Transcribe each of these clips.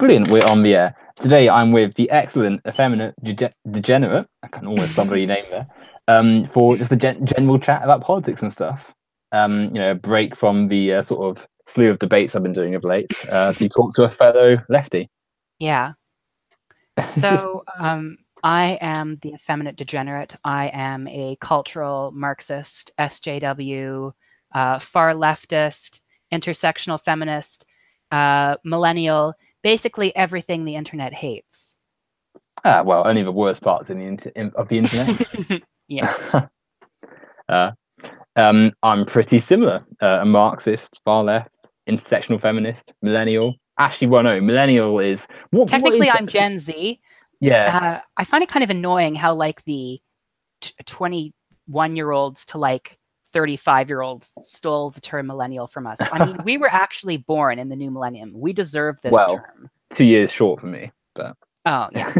brilliant. We're on the air. Today I'm with the excellent Effeminate Degenerate. I can almost stumble your name there. For just a general chat about politics and stuff. A break from the sort of slew of debates I've been doing of late. To talk to a fellow lefty. Yeah. So I am the Effeminate Degenerate. I am a cultural Marxist, SJW, far leftist, intersectional feminist, millennial, basically everything the internet hates. Well, only the worst parts of the internet. Yeah. I'm pretty similar. A Marxist, far left, intersectional feminist, millennial. Actually, well, no, millennial is Technically, what is I'm Gen Z. Yeah. I find it kind of annoying how like the 21-year-olds to like 35-year-olds stole the term millennial from us. I mean, we were actually born in the new millennium. We deserve this term. 2 years short for me, but oh yeah,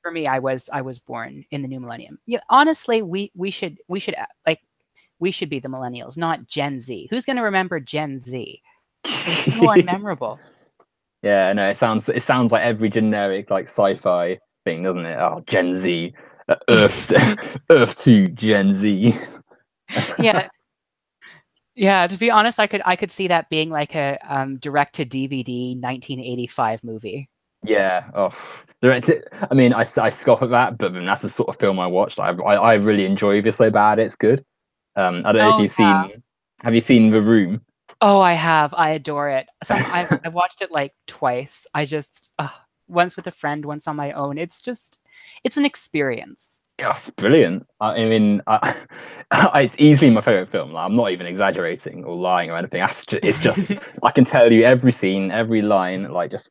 for me, I was born in the new millennium. Yeah, honestly, we should be the millennials, not Gen Z. Who's going to remember Gen Z? It's so unmemorable. Yeah, no, it sounds like every generic like sci-fi thing, doesn't it? Oh, Gen Z, Earth to Gen Z. Yeah. Yeah, to be honest, I could see that being like a direct to DVD 1985 movie. Yeah. Oh, I mean, I scoff at that, but that's the sort of film I watched. I really enjoy this so bad it's good. I don't know if you've seen. Have you seen The Room? Oh, I have. I adore it. I've watched it like twice. Once with a friend, once on my own. It's an experience. Yeah, it's brilliant. I mean, it's easily my favorite film. Like, I'm not even exaggerating or lying or anything. It's just I can tell you every scene, every line, like just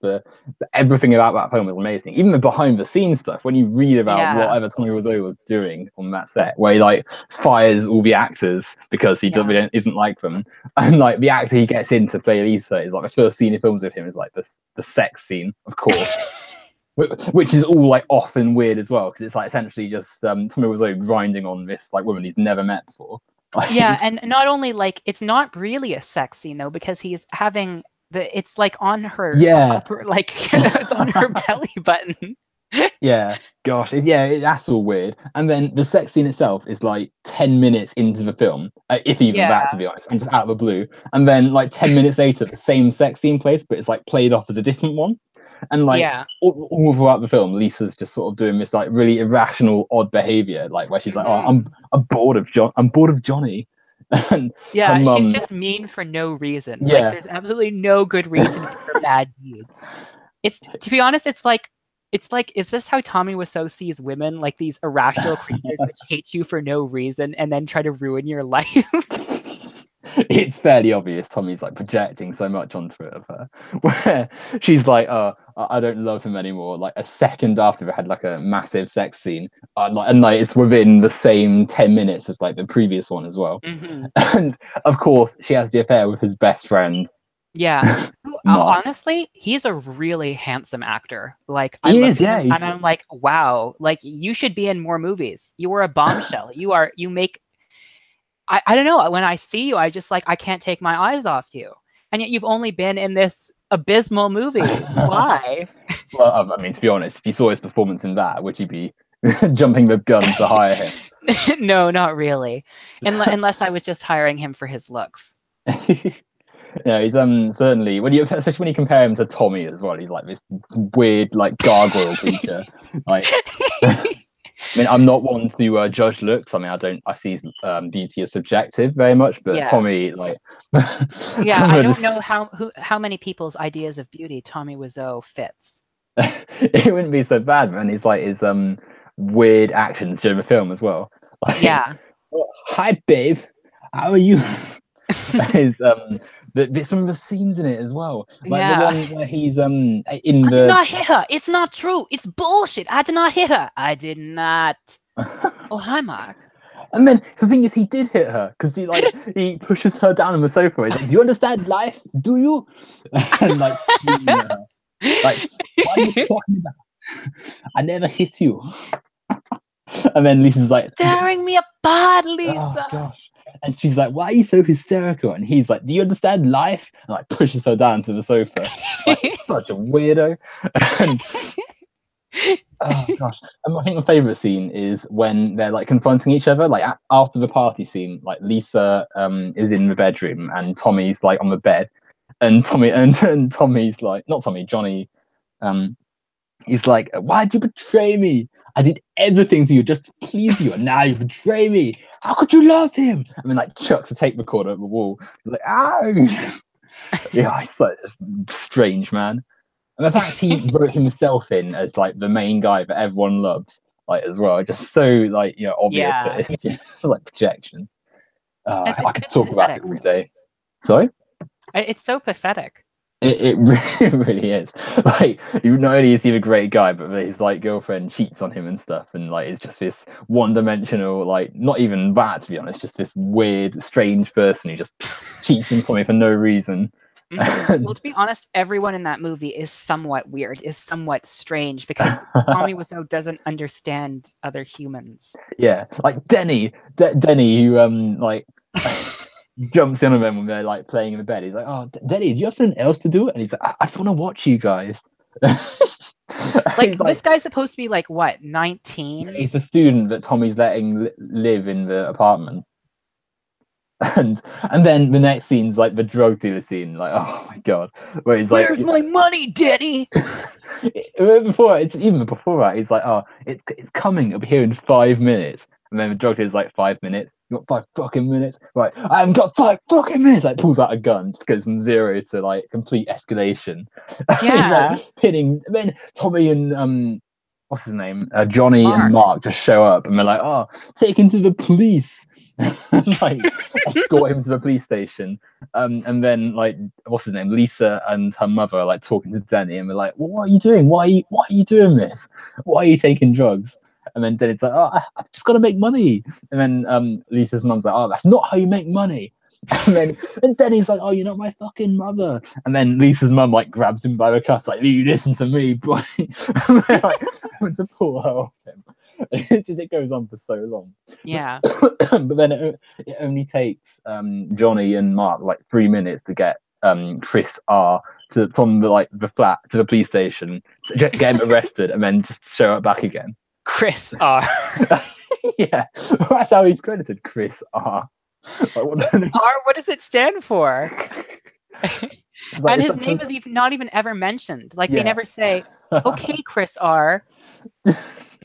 everything about that film is amazing. Even the behind the scenes stuff. When you read about whatever Tommy Wiseau was doing on that set, where he like fires all the actors because he isn't like them, and like the actor he gets in to play Lisa is like the first scene he films with him is like the sex scene, of course. Which is all like off and weird as well, because it's like essentially just Tommy Wiseau grinding on this like woman he's never met before. Yeah, and not only like it's not really a sex scene though, because he's having it's like on her upper, like it's on her belly button. Yeah, gosh, that's all weird. And then the sex scene itself is like 10 minutes into the film, if even that, to be honest, and just out of the blue. And then like 10 minutes later, the same sex scene plays, but it's like played off as a different one. And like all throughout the film, Lisa's just sort of doing this like really irrational, odd behavior, like where she's like, "Oh, I'm bored of Johnny." And she's just mean for no reason. Yeah. Like there's absolutely no good reason for her bad deeds. It's, to be honest, it's like, is this how Tommy Wiseau sees women, like these irrational creatures which hate you for no reason and then try to ruin your life? It's fairly obvious Tommy's like projecting so much onto it of her, where she's like, "Oh, I don't love him anymore." Like a second after they had like a massive sex scene, and it's within the same 10 minutes as like the previous one as well. And of course, she has the affair with his best friend. Yeah, honestly, he's a really handsome actor. Like I he look is, at him and I'm like, wow, like you should be in more movies. You were a bombshell. You make. I don't know. When I see you, I just like I can't take my eyes off you, and yet you've only been in this abysmal movie. Why? Well, I mean, to be honest, if you saw his performance in that, would you be jumping the gun to hire him? No, not really. Unless I was just hiring him for his looks. Yeah, he's certainly especially when you compare him to Tommy as well. He's like this weird, like gargoyle creature. Like, I mean, I'm not one to judge looks. I mean, I see beauty as subjective very much, but Tommy, like, I don't know how many people's ideas of beauty Tommy Wiseau fits. It wouldn't be so bad, man. He's like his weird actions during the film as well. Like, oh, hi, babe. How are you? His there's some of the scenes in it as well, like the one where he's in I did not hit her. It's not true. It's bullshit. I did not hit her. I did not. Oh, hi, Mark. And then the thing is, he did hit her because he pushes her down on the sofa. He's like, "Do you understand life? Do you?" And like, screaming at her. Like, what are you talking about? I never hit you. And then Lisa's like, tearing me apart, Lisa. Oh gosh. And she's like, "Why are you so hysterical?" And he's like, "Do you understand life?" And like pushes her down to the sofa. Like such a weirdo. And oh gosh, and I think my favorite scene is when they're like confronting each other. Like after the party scene, like Lisa is in the bedroom and Tommy's like on the bed, and and Tommy's like not Tommy, Johnny. He's like, "Why'd you betray me? I did everything to you just to please you, and now you betray me. How could you love him?" I mean, like chucks a tape recorder at the wall. He's like, "Ow!" Yeah, it's like a strange man. And the fact he wrote himself in as like the main guy that everyone loves, like as well, just so like obvious that Yeah. it's just like projection. I It's could really talk about it pathetic. all day. Sorry. It's so pathetic. It really is. Like, you not only is he a great guy, but his like girlfriend cheats on him and stuff, and like it's just this one-dimensional, like not even that to be honest, just this weird, strange person who just cheats on something for no reason. Well, to be honest, everyone in that movie is somewhat weird, is somewhat strange because Tommy Wiseau doesn't understand other humans. Yeah, like Denny, who like jumps in on them when they're like playing in the bed. He's like, "Oh, Denny, do you have something else to do?" And he's like, "I just want to watch you guys." Like, He's this like, guy's supposed to be like, what, 19? he's the student that Tommy's letting live in the apartment. And then the next scene's like the drug dealer scene, like oh my god, where he's like, Where's my money, Denny? even before that, he's like, "Oh, it's coming. It'll be here in 5 minutes." And then the drug dealer's like, 5 minutes? You got 5 fucking minutes? Right, I haven't got 5 fucking minutes. Like pulls out a gun, just goes from zero to like complete escalation. He's Yeah. like pinning. And then Tommy and what's his name? Johnny and Mark. Mark just show up and they're like, "Oh, take him to the police." Like escort him to the police station. And then like what's his name? Lisa and her mother are like talking to Denny and we're like, well, "What are you doing? Why are you doing this? Why are you taking drugs?" And then Denny's like, "Oh, I've just got to make money." And then Lisa's mum's like, "Oh, that's not how you make money." And Denny's like, "Oh, you're not my fucking mother." And then Lisa's mum like grabs him by the cuffs, like, "You listen to me, boy." And they're like having to pull her off him. It goes on for so long. Yeah. But then it only takes Johnny and Mark like 3 minutes to get Chris R from the flat to the police station to get him arrested and then just show up back again. Chris R. Yeah, that's how he's credited, Chris R. Like, R, what does it stand for? like, And his name is not even ever mentioned. Like, they Yeah. never say, "Okay, Chris R."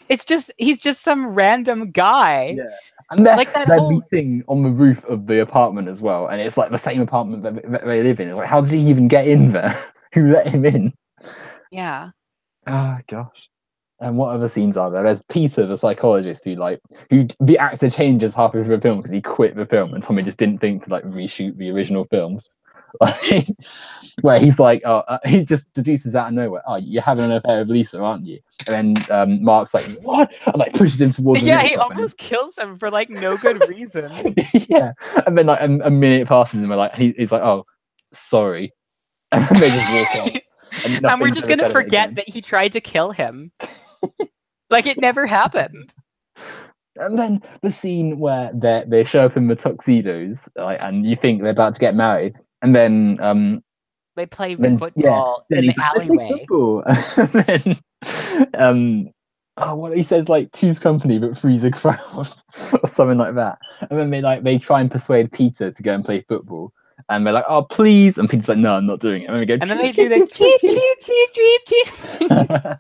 It's just, he's just some random guy. Yeah. And they're, Like that they're whole, meeting on the roof of the apartment as well, and it's like the same apartment that they live in. It's like, how did he even get in there? Who let him in? yeah. Oh gosh. And what other scenes are there? There's Peter, the psychologist, who the actor changes halfway through the film because he quit the film, and Tommy just didn't think to like reshoot the original films. Like, where he's like, he just deduces out of nowhere, "Oh, you're having an affair with Lisa, aren't you?" And then Mark's like, "What?" And like pushes him towards the Yeah, roof he top, almost kills him for like no good reason. yeah. And then like a minute passes, and we're like, he's like, "Oh, sorry," and then they just walk off. And And we're nothing's just ever gonna said of it forget again. that he tried to kill him. Like it never happened. And then the scene where they show up in the tuxedos, like, and you think they're about to get married, and They play then yeah, football then in the he's like, "Let's play alleyway. football." And then oh, what he says, like, "Choose company but freeze a crowd," or something like that. And then they try and persuade Peter to go and play football, and they're like, "Oh, please," and Peter's like, "No, I'm not doing it." And then we go, And then "Cheep, they do cheep, the cheep, cheep, cheep, cheep." cheep, cheep, cheep, cheep.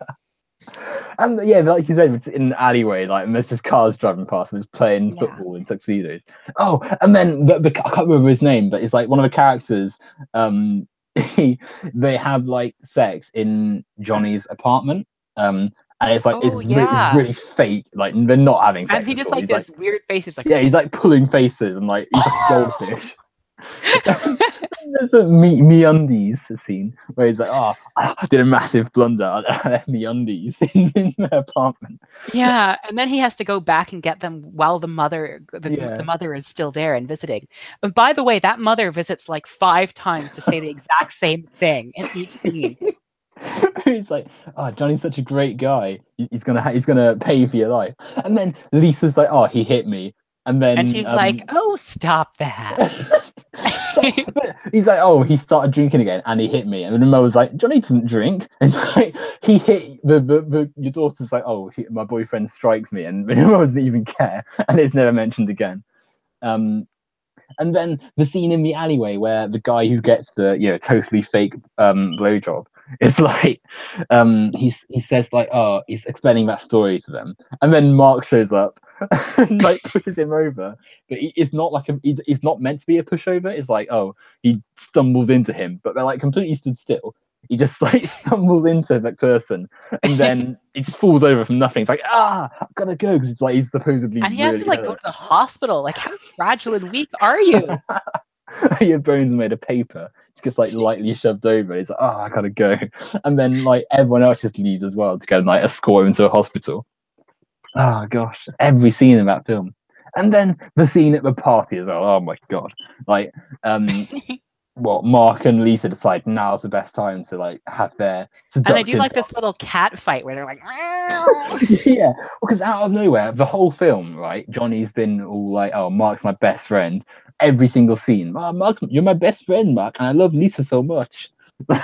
And yeah, like you said, it's in an alleyway, like, and there's just cars driving past and it's playing Yeah. football in tuxedos. Oh, and then I can't remember his name, but it's like one of the characters. Um, they have like sex in Johnny's apartment. And it's like Oh it's yeah. really fake. Like they're not having sex And he at just all. like He's like, this weird face. He's like, yeah, he's like pulling faces and like he's like a goldfish. There's a me undies scene where he's like, "Oh, I did a massive blunder. I left me undies in my apartment." yeah. And then he has to go back and get them while the Yeah. mother is still there and visiting. And by the way, that mother visits like 5 times to say the exact same thing in each scene. He's like, "Oh, Johnny's such a great guy. He's gonna pay for your life." And then Lisa's like, "Oh, he hit me." And And then she's like, "Oh, stop that." he's like, oh, he started drinking again, and he hit me. And then Mo was like, Johnny doesn't drink. It's like he hit your daughter's like, oh, my boyfriend strikes me, and Mo doesn't even care, and it's never mentioned again. And then the scene in the alleyway where the guy who gets the totally fake blowjob, it's like he says like, oh, he's explaining that story to them, and then Mark shows up and like pushes him over, but it's not like it's not meant to be a pushover. It's like, oh, he stumbles into him, but they're like completely stood still. He just like stumbles into that person, and then it just falls over from nothing. It's like, I gotta go, because it's like he's supposedly And he has to really like hurt. go to the hospital. Like, how fragile and weak are you? Your bones are made of paper. It's just like lightly shoved over. It's like, I gotta go. And then like everyone else just leaves as well to go and like escort him to a hospital. Oh gosh, every scene in that film. And then the scene at the party as well. Oh my god. Like Mark and Lisa decide now's the best time to like have their And they do seductive like this little cat fight where they're like, yeah, because out of nowhere, the whole film, right? Johnny's been all like, "Oh, Mark's my best friend." Every single scene, Mark, you're my best friend, Mark, and I love Lisa so much. And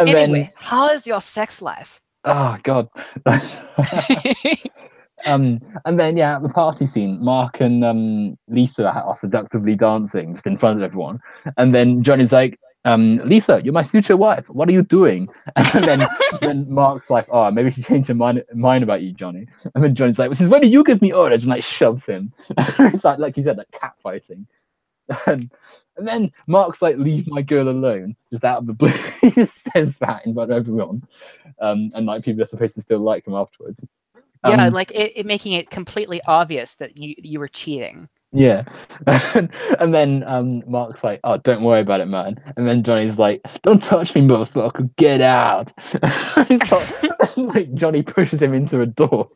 anyway, then, how is your sex life? oh god. And then yeah, the party scene, Mark and Lisa are seductively dancing just in front of everyone, and then Johnny's like, Lisa, you're my future wife. What are you doing? And then Mark's like, oh, maybe she changed her mind about you, Johnny. And then Johnny's like, since when do you give me orders? And like shoves him. It's like you said, like cat fighting. And then Mark's like, leave my girl alone, just out of the blue. He just says that in front of everyone, and like people are supposed to still like him afterwards. Yeah, like it making it completely obvious that you were cheating. Yeah. And then Mark's like, oh, don't worry about it, man. And then Johnny's like, don't touch me, motherfucker, get out. Like Johnny pushes him into a door.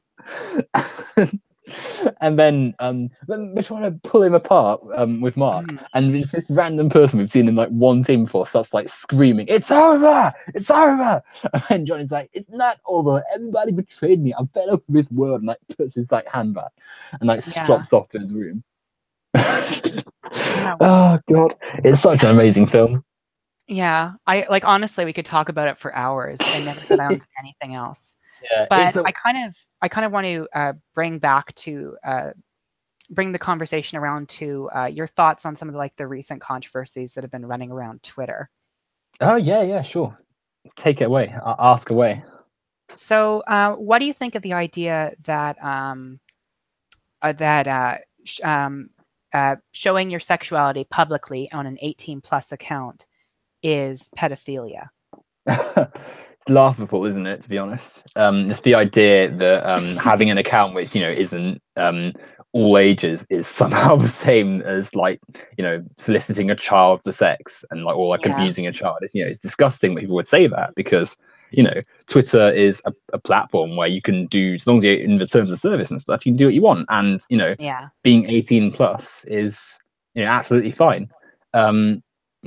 And then they're trying to pull him apart with Mark, and this random person we've seen in like one scene before starts like screaming, "It's over! It's over!" And then Johnny's like, "It's not over. Everybody betrayed me. I'm fed up with this world," and like puts his like hand back and like strops off to his room. Yeah. Oh god, it's such an amazing film. Yeah, I like honestly, we could talk about it for hours and never get on to anything else. Yeah, But I kind of want to bring the conversation around to your thoughts on some of the recent controversies that have been running around Twitter. Oh yeah, sure. Take it away. Ask away. So, what do you think of the idea that showing your sexuality publicly on an 18+ account is pedophilia? It's laughable, isn't it? To be honest, just the idea that having an account which isn't all ages is somehow the same as like soliciting a child for sex and or abusing a child. It's disgusting that people would say that, because Twitter is a platform where you can do, as long as you're in the terms of service and stuff, you can do what you want, and being 18 plus is absolutely fine.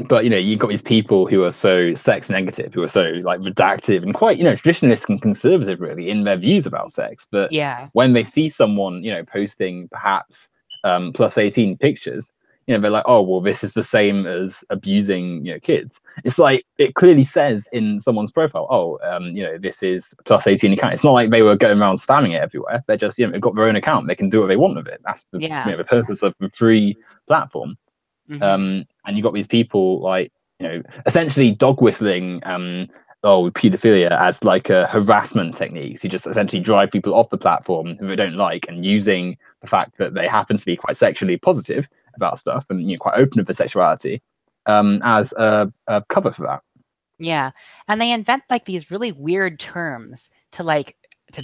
But you've got these people who are so sex negative, who are so like reductive and quite traditionalist and conservative really in their views about sex. But when they see someone posting perhaps plus 18 pictures, they're like, oh well, this is the same as abusing kids. It's like it clearly says in someone's profile, oh this is plus 18 account. It's not like they were going around spamming it everywhere. They're just they've got their own account, they can do what they want with it. That's the, the purpose of the free platform. And you got these people like essentially dog whistling pedophilia as like a harassment technique to just essentially drive people off the platform who they don't like, and using the fact that they happen to be quite sexually positive about stuff and quite open with their sexuality as a cover for that. Yeah, and they invent like these really weird terms to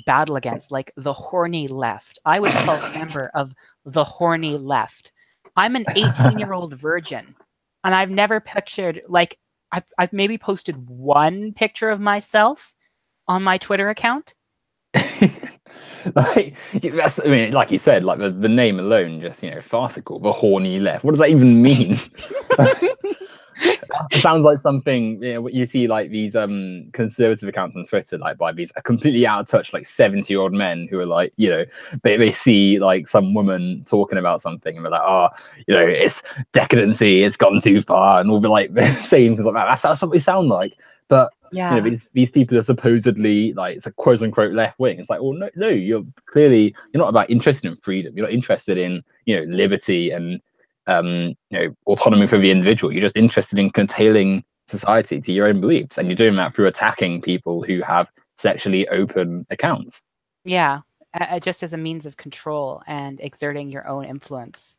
battle against, like the horny left. I was called a member of the horny left. I'm an 18-year-old virgin, and I've never pictured I've maybe posted one picture of myself on my Twitter account. Like you said, like the name alone, just farcical. The horny left. What does that even mean? It sounds like something, you know, what you see like these conservative accounts on Twitter, like by these completely out of touch like 70-year-old men who are like, you know, they see like some woman talking about something and they're like, oh, you know, it's decadency, it's gone too far, and all be like saying things like that. That's what we sound like. But you know, Yeah. these people are supposedly like, it's a quote unquote left wing. It's like, well, no, you're clearly, you're not about interested in freedom. You're not interested in, you know, liberty and you know, autonomy for the individual. You're just interested in curtailing society to your own beliefs, and you're doing that through attacking people who have sexually open accounts. Yeah. Just as a means of control and exerting your own influence.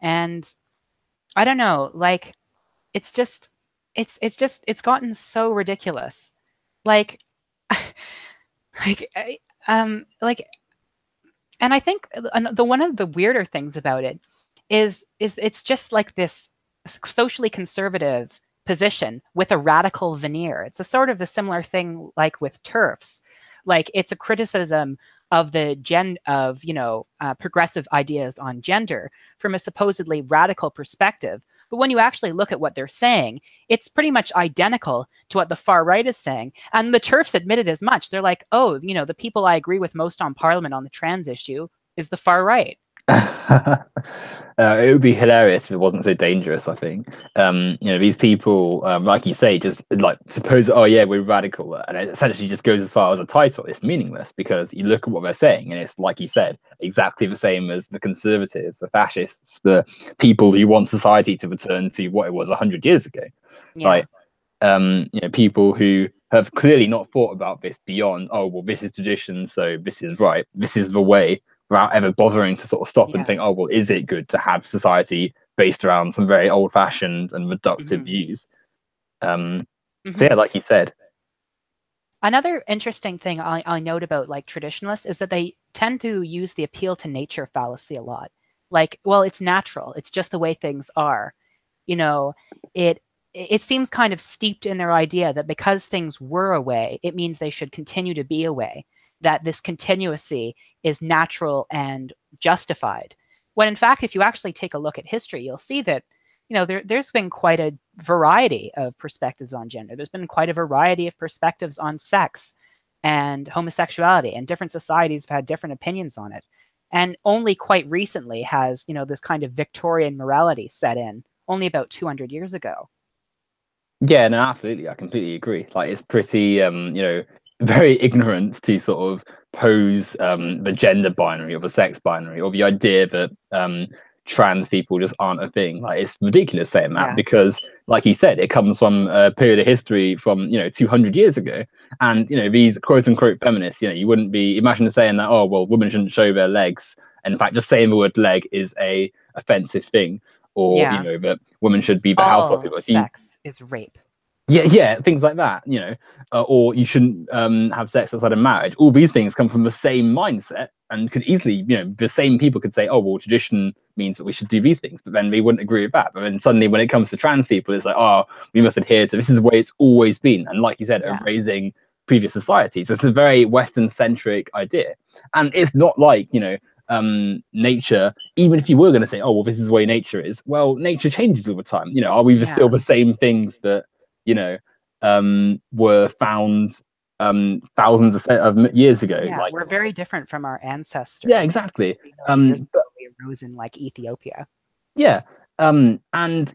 And I don't know, like it's just it's gotten so ridiculous. Like like like, and I think the one of the weirder things about it is it's just like this socially conservative position with a radical veneer. It's a sort of a similar thing like with TERFs. Like it's a criticism of the progressive ideas on gender from a supposedly radical perspective. But when you actually look at what they're saying, it's pretty much identical to what the far right is saying. And the TERFs admitted as much. They're like, oh, the people I agree with most on Parliament on the trans issue is the far right. It would be hilarious if it wasn't so dangerous. I think, you know, these people, like you say, just like suppose, oh yeah, we're radical, and it essentially just goes as far as a title. It's meaningless because you look at what they're saying, and it's like you said, exactly the same as the conservatives, the fascists, the people who want society to return to what it was 100 years ago. Yeah. Like, you know, people who have clearly not thought about this beyond, oh well, this is tradition, so this is right, this is the way, without ever bothering to sort of stop and Yeah. think, oh well, is it good to have society based around some very old-fashioned and reductive Hmm. views? So Hmm. yeah, like you said. Another interesting thing I note about like traditionalists is that they tend to use the appeal to nature fallacy a lot. Like, well, it's natural. It's just the way things are. You know, it it seems kind of steeped in their idea that because things were a way, it means they should continue to be a way. That this continuity is natural and justified. When in fact, if you actually take a look at history, you'll see that there's been quite a variety of perspectives on gender. There's been quite a variety of perspectives on sex and homosexuality, and different societies have had different opinions on it. And only quite recently has, this kind of Victorian morality set in, only about 200 years ago. Yeah, no, absolutely. I completely agree. Like it's pretty you know, very ignorant to sort of pose the gender binary or the sex binary or the idea that trans people just aren't a thing. Like it's ridiculous saying that Yeah. because like you said, it comes from a period of history from, you know, 200 years ago. And, you know, these quote unquote feminists, you know, you wouldn't be imagine saying that, oh well, women shouldn't show their legs. And in fact, just saying the word leg is a offensive thing. Or, you Yeah. know, that women should be the household All people. If you sex is rape. yeah, things like that, you know, or you shouldn't have sex outside of marriage. All these things come from the same mindset and could easily, you know, the same people could say, oh well, tradition means that we should do these things, but then they wouldn't agree with that. But then suddenly when it comes to trans people, it's like, oh, we must adhere to this is the way it's always been, and like you said, Yeah. erasing previous societies. So it's a very western centric idea, and it's not like, you know, nature, even if you were going to say, oh well, this is the way nature is, well, nature changes all the time. You know, are we still Yeah. the same things that, you know, were found thousands of years ago? Yeah. Like, We're very different from our yeah, ancestors. exactly. 3 million years But ago, we arose in like Ethiopia. yeah, and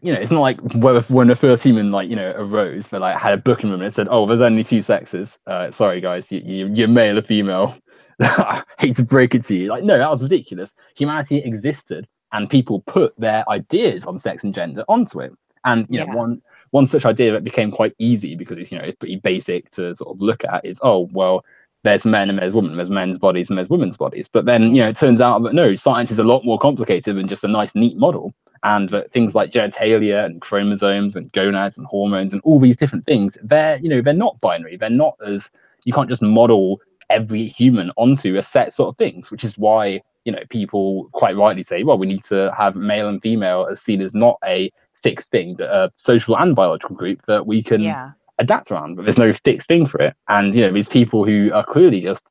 you know, it's not like when the first human, like, you know, arose, they like had a book in them and it said, oh, there's only two sexes. Sorry guys, you're male or female. I hate to break it to you. Like, no, that was ridiculous. Humanity existed, and people put their ideas on sex and gender onto it. And you know, Yeah. one such idea that became quite easy because it's, you know, it's pretty basic to sort of look at is, oh well, there's men and there's women, there's men's bodies and there's women's bodies. But then, you know, Yeah. it turns out that no, science is a lot more complicated than just a nice, neat model. And that things like genitalia and chromosomes and gonads and hormones and all these different things, they're, you know, they're not binary. They're not as, you can't just model every human onto a set sort of things, which is why, you know, people quite rightly say, well, we need to have male and female as seen as not a fixed thing, but a social and biological group that we can Yeah. adapt around, but there's no fixed thing for it. And, you know, these people who are clearly just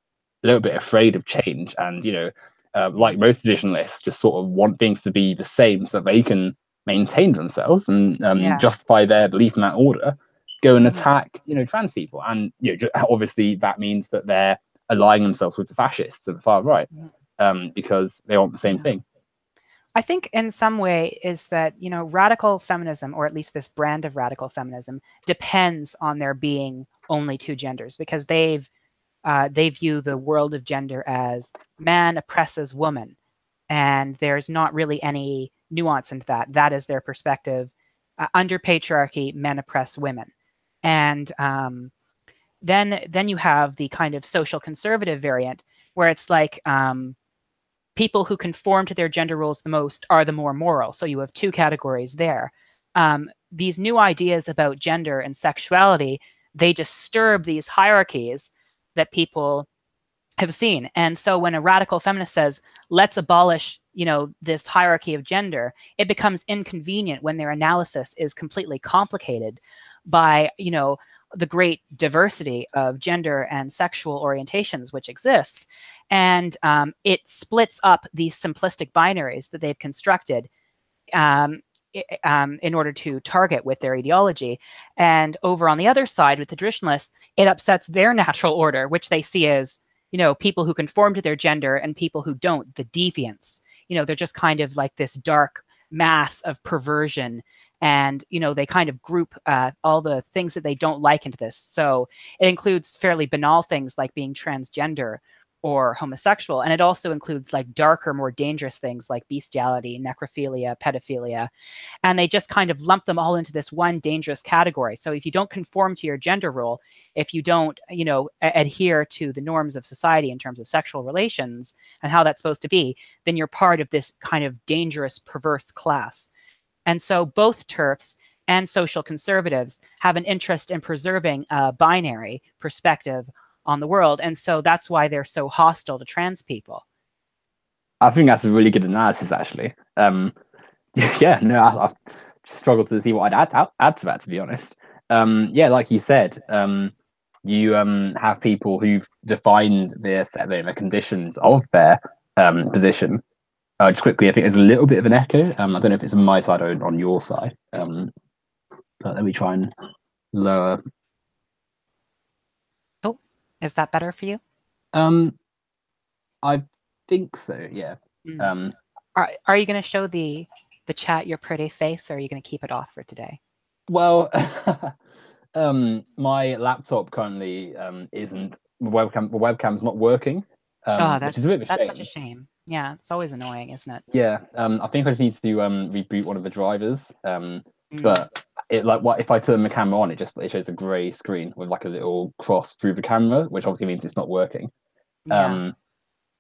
a little bit afraid of change and, you know, like Mm. most traditionalists, just sort of want things to be the same so they can maintain themselves and Yeah. justify their belief in that order, go and Mhm. attack, trans people. And obviously that means that they're allying themselves with the fascists of the far right, Mhm. because they want the same Yeah. thing. I think in some way is that, radical feminism, or at least this brand of radical feminism, depends on there being only two genders, because they view the world of gender as man oppresses woman, and there's not really any nuance into that. That is their perspective. Under patriarchy, men oppress women, and then you have the kind of social conservative variant where it's like people who conform to their gender roles the most are the more moral. So you have two categories there. These new ideas about gender and sexuality, they disturb these hierarchies that people have seen. And so when a radical feminist says, let's abolish, this hierarchy of gender, it becomes inconvenient when their analysis is completely complicated by, the great diversity of gender and sexual orientations which exist. And it splits up these simplistic binaries that they've constructed um, in order to target with their ideology. And over on the other side, with the traditionalists, it upsets their natural order, which they see as, people who conform to their gender and people who don't, the deviants. They're just kind of like this dark mass of perversion. And, they kind of group all the things that they don't like into this. So it includes fairly banal things like being transgender or homosexual. And it also includes like darker, more dangerous things like bestiality, necrophilia, pedophilia. And they just kind of lump them all into this one dangerous category. So if you don't conform to your gender role, if you don't, adhere to the norms of society in terms of sexual relations and how that's supposed to be, then you're part of this kind of dangerous, perverse class. And so both TERFs and social conservatives have an interest in preserving a binary perspective on the world. And so that's why they're so hostile to trans people. I think that's a really good analysis, actually. Yeah, no, I've struggled to see what I'd add to that, to be honest. Yeah, like you said, you have people who've defined the conditions of their position. Just quickly, I think there's a little bit of an echo. I don't know if it's on my side or on your side. But let me try and lower. Oh, is that better for you? Um, I think so. Yeah. Mm. Um, Are you going to show the chat your pretty face, or are you going to keep it off for today? well, my laptop currently isn't the webcam's not working, Oh, which is a bit of a that's such a shame. shame. Yeah, it's always annoying, isn't it? Yeah, I think I just need to reboot one of the drivers. Mm. But it like what if I turn the camera on, it shows a grey screen with like a little cross through the camera, which obviously means it's not working. Yeah. Um,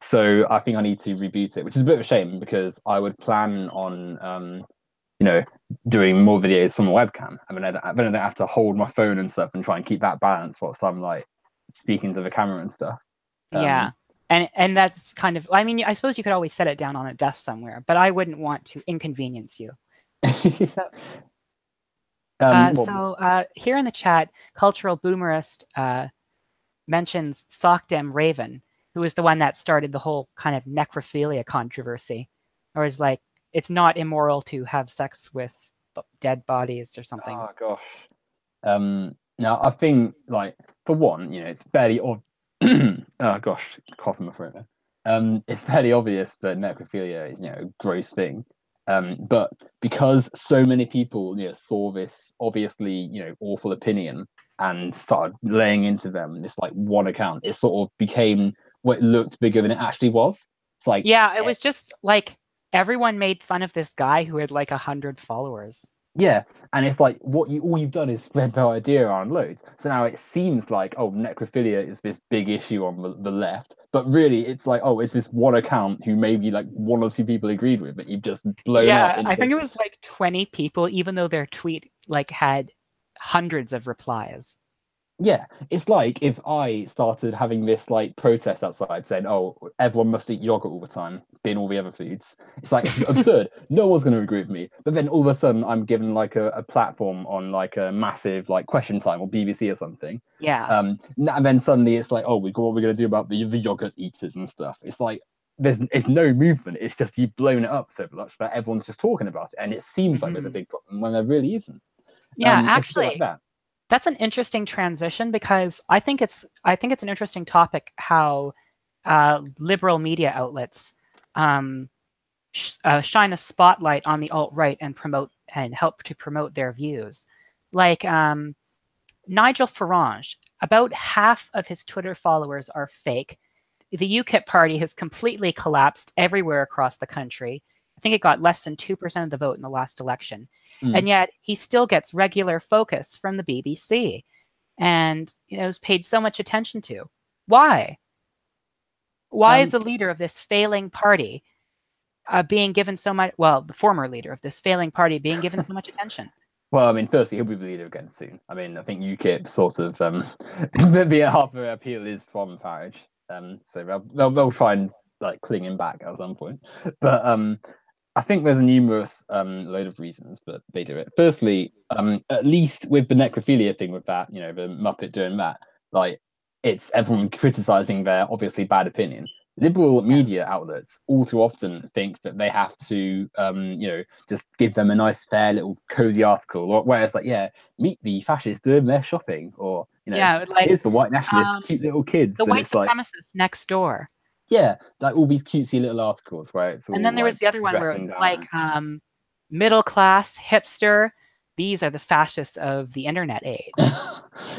so I think I need to reboot it, which is a bit of a shame because I would plan on you know, doing more videos from a webcam. I mean, then I don't have to hold my phone and stuff and try and keep that balance whilst I'm like speaking to the camera and stuff. Yeah. Um, And that's kind of, I mean, I suppose you could always set it down on a desk somewhere, but I wouldn't want to inconvenience you. So, well, here in the chat, Cultural Boomerist mentions Sockdem Raven, who was the one that started the whole kind of necrophilia controversy, or is like, it's not immoral to have sex with dead bodies or something. oh gosh. Now I think like for one, it's fairly oh gosh, cough in my throat. It's fairly obvious that necrophilia is a gross thing. But because so many people saw this obviously awful opinion and started laying into them this like one account, it sort of became what looked bigger than it actually was. It's like Yeah, it was just like everyone made fun of this guy who had like 100 followers. yeah, and it's like all you've done is spread the idea around loads. So now it seems like necrophilia is this big issue on the left, but really it's like it's this one account who maybe like one or two people agreed with, but you've just blown up Yeah, I into think it was like 20 people, even though their tweet like had hundreds of replies. yeah. It's like if I started having this like protest outside saying, "Oh, everyone must eat yogurt all the time, bin all the other foods." It's like it's absurd. No one's going to agree with me. But then all of a sudden, I'm given like a platform on like a massive like Question Time or BBC or something. Yeah. And then suddenly it's like, "Oh, what we're going to do about the yogurt eaters and stuff." It's like there's it's no movement. It's just you've blown it up so much that everyone's just talking about it, and it seems like there's a Mhm. big problem when there really isn't. Yeah, It's a bit like actually, that. that's an interesting transition because I think it's an interesting topic how liberal media outlets um, shine a spotlight on the alt right and promote and help to promote their views. Like Nigel Farage, about half of his Twitter followers are fake. The UKIP party has completely collapsed everywhere across the country. I think it got less than 2% of the vote in the last election. Mm. And yet he still gets regular focus from the BBC and is paid so much attention to. Why? Why is Um, the leader of this failing party being given so much, well, the former leader of this failing party being given so much attention? well, I mean, firstly, he'll be the leader again soon. I mean, I think UKIP sort of the half of their appeal is from Farage, so they'll try and like cling him back at some point. But I think there's a numerous load of reasons that they do it. Firstly, at least with the necrophilia thing, with that, the Muppet doing that, like it's everyone criticizing their obviously bad opinion. Liberal Yeah. media outlets all too often think that they have to, just give them a nice, fair little cozy article, or where it's like, yeah, meet the fascists doing their shopping, or Yeah, like here's the white nationalists, um, cute little the kids, and white it's like, supremacists next door. yeah, like all these cutesy little articles where it's And then all there was like the other one where dressing down. like middle class hipster. These are the fascists of the internet age.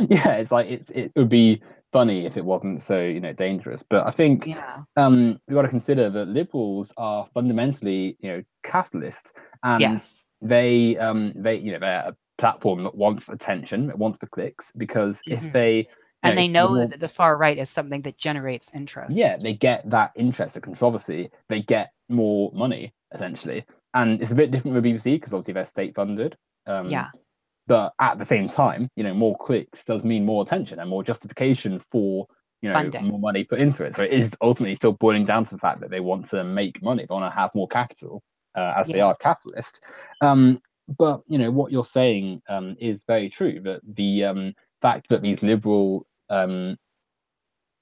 Yeah, it's like it would be funny if it wasn't so dangerous. But I think Yeah. we've got to consider that liberals are fundamentally capitalist, and Yes. they're a platform that wants attention, that wants the clicks, because if Hmm. they And they the know more that the far right is something that generates yeah, interest. they get that interest, the controversy, they get more money essentially. And it's a bit different with BBC because obviously they're state funded. Um, Yeah. but at the same time, more clicks does mean more attention and more justification for, Funding. more money put into it. So it is ultimately still boiling down to the fact that they want to make money, they want to have more capital, as they Yeah. are capitalist. But what you're saying is very true. That the fact that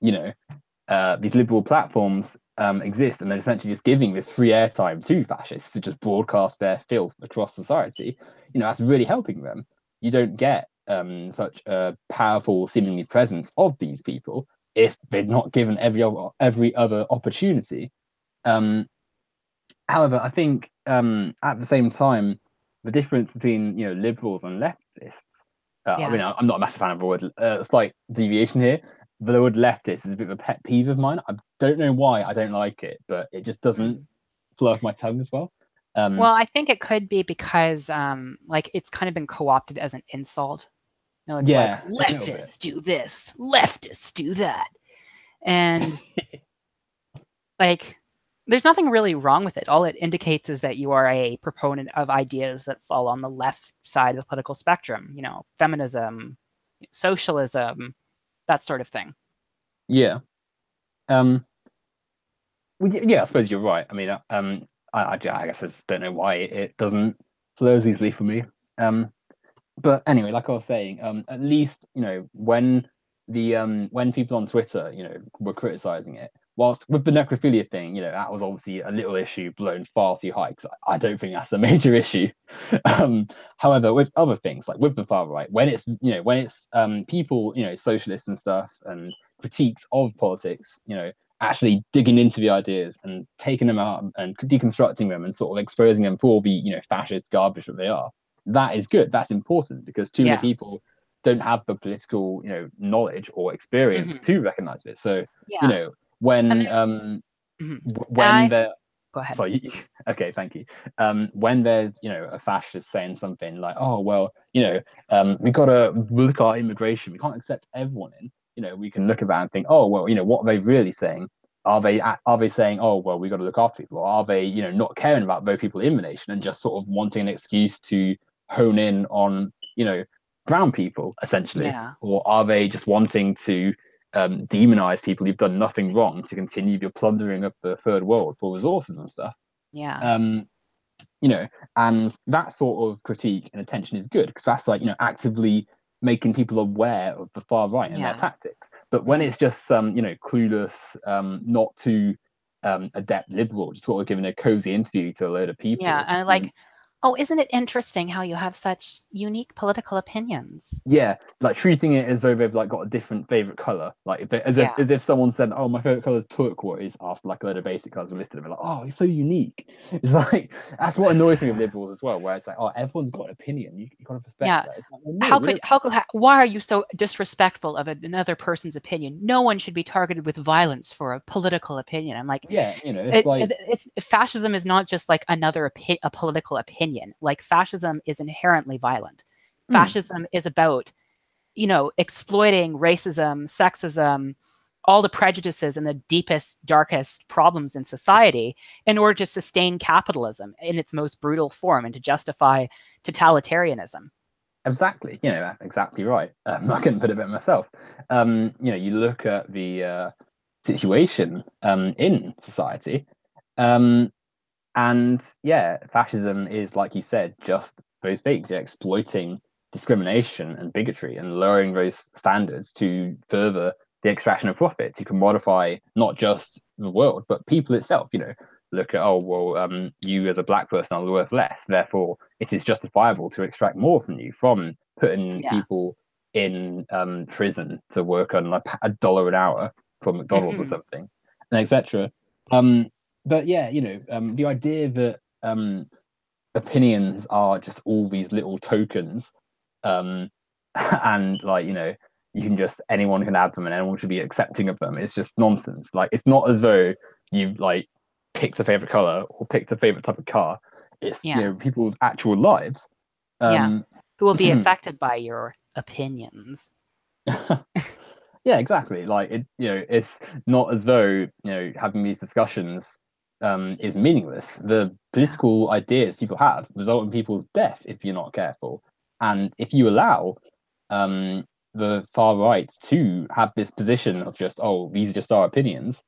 you know, these liberal platforms exist, and they're essentially just giving this free airtime to fascists to just broadcast their filth across society. That's really helping them. You don't get such a powerful, seemingly presence of these people if they're not given every other opportunity. Um, However, I think at the same time, the difference between liberals and leftists. I mean, Yeah. I'm not a massive fan of the word. Slight deviation here. The word leftist is a bit of a pet peeve of mine. I don't know why I don't like it, but it just doesn't Mm. flow off my tongue as well. Um, Well, I think it could be because like it's kind of been co-opted as an insult. No, it's like yeah, a little bit. leftists do this, leftists do that. And like there's nothing really wrong with it. All it indicates is that you are a proponent of ideas that fall on the left side of the political spectrum, feminism, socialism, that sort of thing. Yeah. Um, well, yeah, I suppose you're right. I mean, I guess I just don't know why it doesn't flow as easily for me. Um, but anyway, like I was saying, at least when people on Twitter, were criticizing it, whilst with the necrophilia thing, that was obviously a little issue blown far too high because I don't think that's a major issue. Um, However, with other things like with the far right, when it's people, socialists and stuff, and critiques of politics, actually digging into the ideas and taking them out and deconstructing them and sort of exposing them for the fascist garbage that they are, that is good. That's important because too many Yeah. people don't have the political, knowledge or experience Hmm. to recognize it. So, you Yeah. know, And when there's, mhm. And when they're go ahead. sorry, okay, thank you. When there's a fascist saying something like, "Oh well, we gotta look at our immigration. We can't accept everyone in." We can look at that and think, "Oh well, what are they really saying? Are they saying, oh well, we got to look after people, or are they not caring about those people in the nation and just sort of wanting an excuse to hone in on brown people essentially, Yeah. or are they just wanting to demonize people who've done nothing wrong to continue the plundering of the third world for resources and stuff?" Yeah. um you know and that sort of critique and attention is good because that's like actively making people aware of the far right and their Yeah. tactics. But when Hmm. it's just some clueless, not too adept liberal, just sort of giving a cozy interview to a load of Yeah, people. and like, oh, isn't it interesting how you have such unique political opinions? Yeah, like treating it as though they've like got a different favorite color, like Yeah. as if someone said, "Oh, my favorite color is turquoise," after like a load of basic colors were listed. They're like, "Oh, it's so unique." It's like that's what annoys me with liberals as well, where it's like, "Oh, everyone's got an opinion. You got to respect Yeah. that." It's like, well, no, we don't. Why are you so disrespectful of another person's opinion? No one should be targeted with violence for a political opinion. I'm like, Yeah, it's like, it's fascism is not just like a political opinion. Like fascism is inherently violent. mm, Fascism is about, exploiting racism, sexism, all the prejudices and the deepest, darkest problems in society in order to sustain capitalism in its most brutal form and to justify totalitarianism. exactly, that's exactly right. I couldn't put it better myself. You look at the situation in society. Um, And yeah, fascism is, like you said, just those things, yeah, exploiting discrimination and bigotry and lowering those standards to further the extraction of profit, to commodify not just the world, but people itself. Look at, oh, well, you as a black person are worth less. Therefore, it is justifiable to extract more from you, from putting Yeah. people in prison to work on like $1 an hour from McDonald's or Hmm. something, and etc. But yeah, the idea that opinions are just all these little tokens, um, and like you can just anyone can add them and anyone should be accepting of them. It's just nonsense. Like it's not as though you've like picked a favorite color or picked a favorite type of car. It's Yeah. people's actual lives. Yeah. Um, Who will be affected by your opinions? Yeah, exactly. Like it's not as though having these discussions is meaningless. The Yeah. political ideas people have result in people's death if you're not careful, and if you allow um, the far right to have this position of just, oh, these are just our opinions,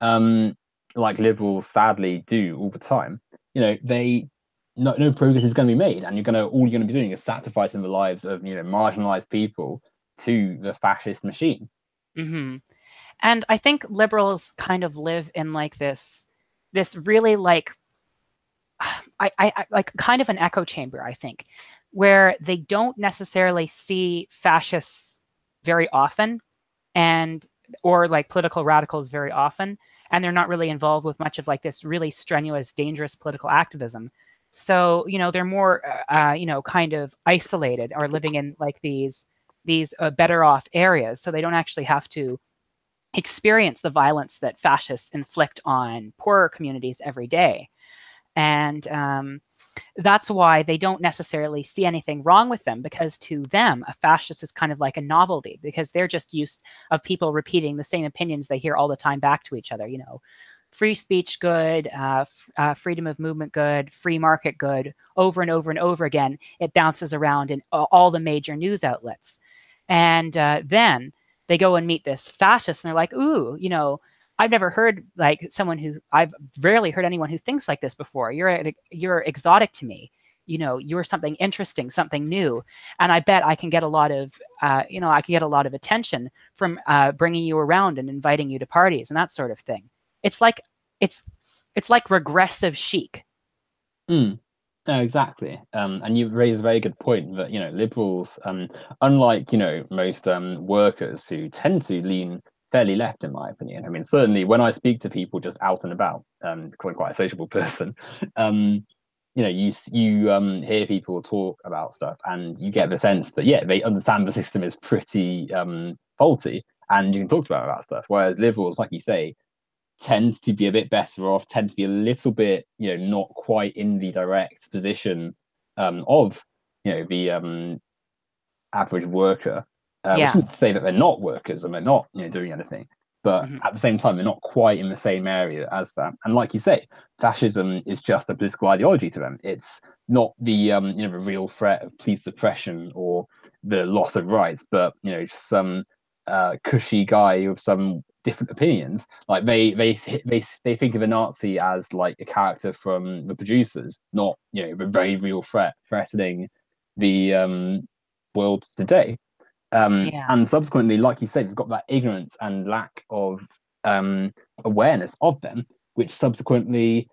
um, like liberals sadly do all the time. They no progress is going to be made, and all you're going to be doing is sacrificing the lives of marginalized people to the fascist machine. Hmm. And I think liberals kind of live in like this really like I like kind of an echo chamber, I think, where they don't necessarily see fascists very often and or like political radicals very often, and they're not really involved with much of like this really strenuous, dangerous political activism. So, they're more kind of isolated or living in like these better off areas, so they don't actually have to experience the violence that fascists inflict on poorer communities every day. And that's why they don't necessarily see anything wrong with them, because to them, a fascist is kind of like a novelty, because they're just used of people repeating the same opinions they hear all the time back to each other. Free speech good, freedom of movement good, free market good, over and over and over again. It bounces around in all the major news outlets. And then they go and meet this fascist and they're like, ooh, I've never heard like I've rarely heard anyone who thinks like this before. You're exotic to me. You're something interesting, something new, and I bet I can get a lot of I can get a lot of attention from bringing you around and inviting you to parties and that sort of thing. It's like it's it's like regressive chic. Mm. No, exactly. And you've raised a very good point that, liberals, unlike, most workers who tend to lean fairly left, in my opinion. I mean, certainly when I speak to people just out and about, because I'm quite a sociable person, um, you hear people talk about stuff and you get the sense that, yeah, they understand the system is pretty faulty and you can talk to them about stuff. Whereas liberals, like you say, tends to be a bit better off, tend to be a little bit, not quite in the direct position of, the average worker. Which Yeah. isn't to say that they're not workers and they're not, doing anything, but Hmm. at the same time, they're not quite in the same area as that. And like you say, fascism is just a political ideology to them. It's not the, the real threat of police suppression or the loss of rights, but just some cushy guy with some different opinions. Like they think of a Nazi as like a character from the producers, not the very real threat threatening the world today. Yeah. And subsequently, like you said, we've got that ignorance and lack of awareness of them. which subsequently,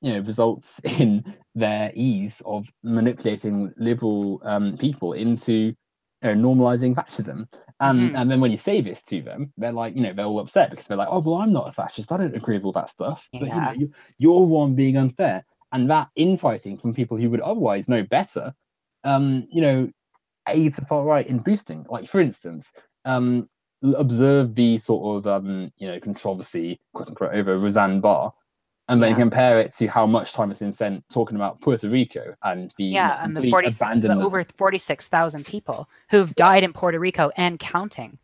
results in their ease of manipulating liberal people into normalizing fascism. And then when you say this to them, they're like, they're all upset because they're like, oh, well, I'm not a fascist. I don't agree with all that stuff. But, Yeah. you're one being unfair. And that infighting from people who would otherwise know better, aids the far right in boosting. Like, for instance, observe the sort of, controversy, quote unquote, over Roseanne Barr, and then Yeah. compare it to how much time has been spent talking about Puerto Rico and the Yeah, and complete the abandonment. over 46,000 people who've died in Puerto Rico and counting,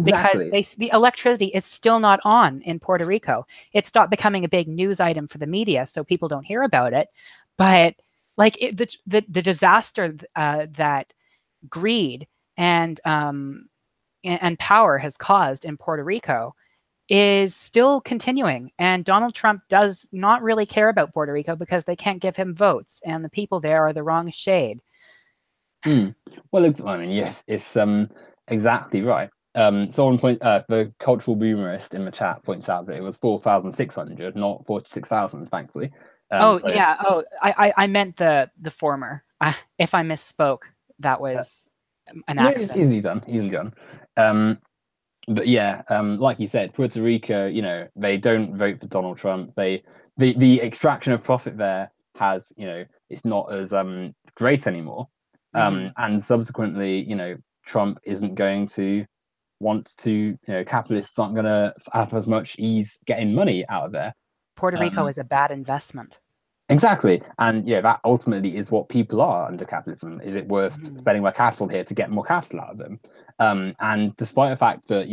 because Exactly. the electricity is still not on in Puerto Rico. It stopped becoming a big news item for the media, so people don't hear about it. But like the disaster that greed and power has caused in Puerto Rico is still continuing. And Donald Trump does not really care about Puerto Rico because they can't give him votes, and the people there are the wrong shade. Well, I mean, yes, it's exactly right. The cultural boomerist in the chat points out that it was 4,600, not 46,000, thankfully. Oh So yeah. Oh, I meant the former. If I misspoke, that uh, was an yeah, it's accident. easily done, easily done. Um, but yeah, like you said, Puerto Rico, they don't vote for Donald Trump. The extraction of profit there has, it's not as great anymore. Hmm. And subsequently, Trump isn't going to want to, capitalists aren't going to have as much ease getting money out of there. Puerto Rico Um, is a bad investment. exactly, and yeah, that ultimately is what people are under capitalism. Is it worth Hmm. spending my capital here to get more capital out of them? And despite the fact that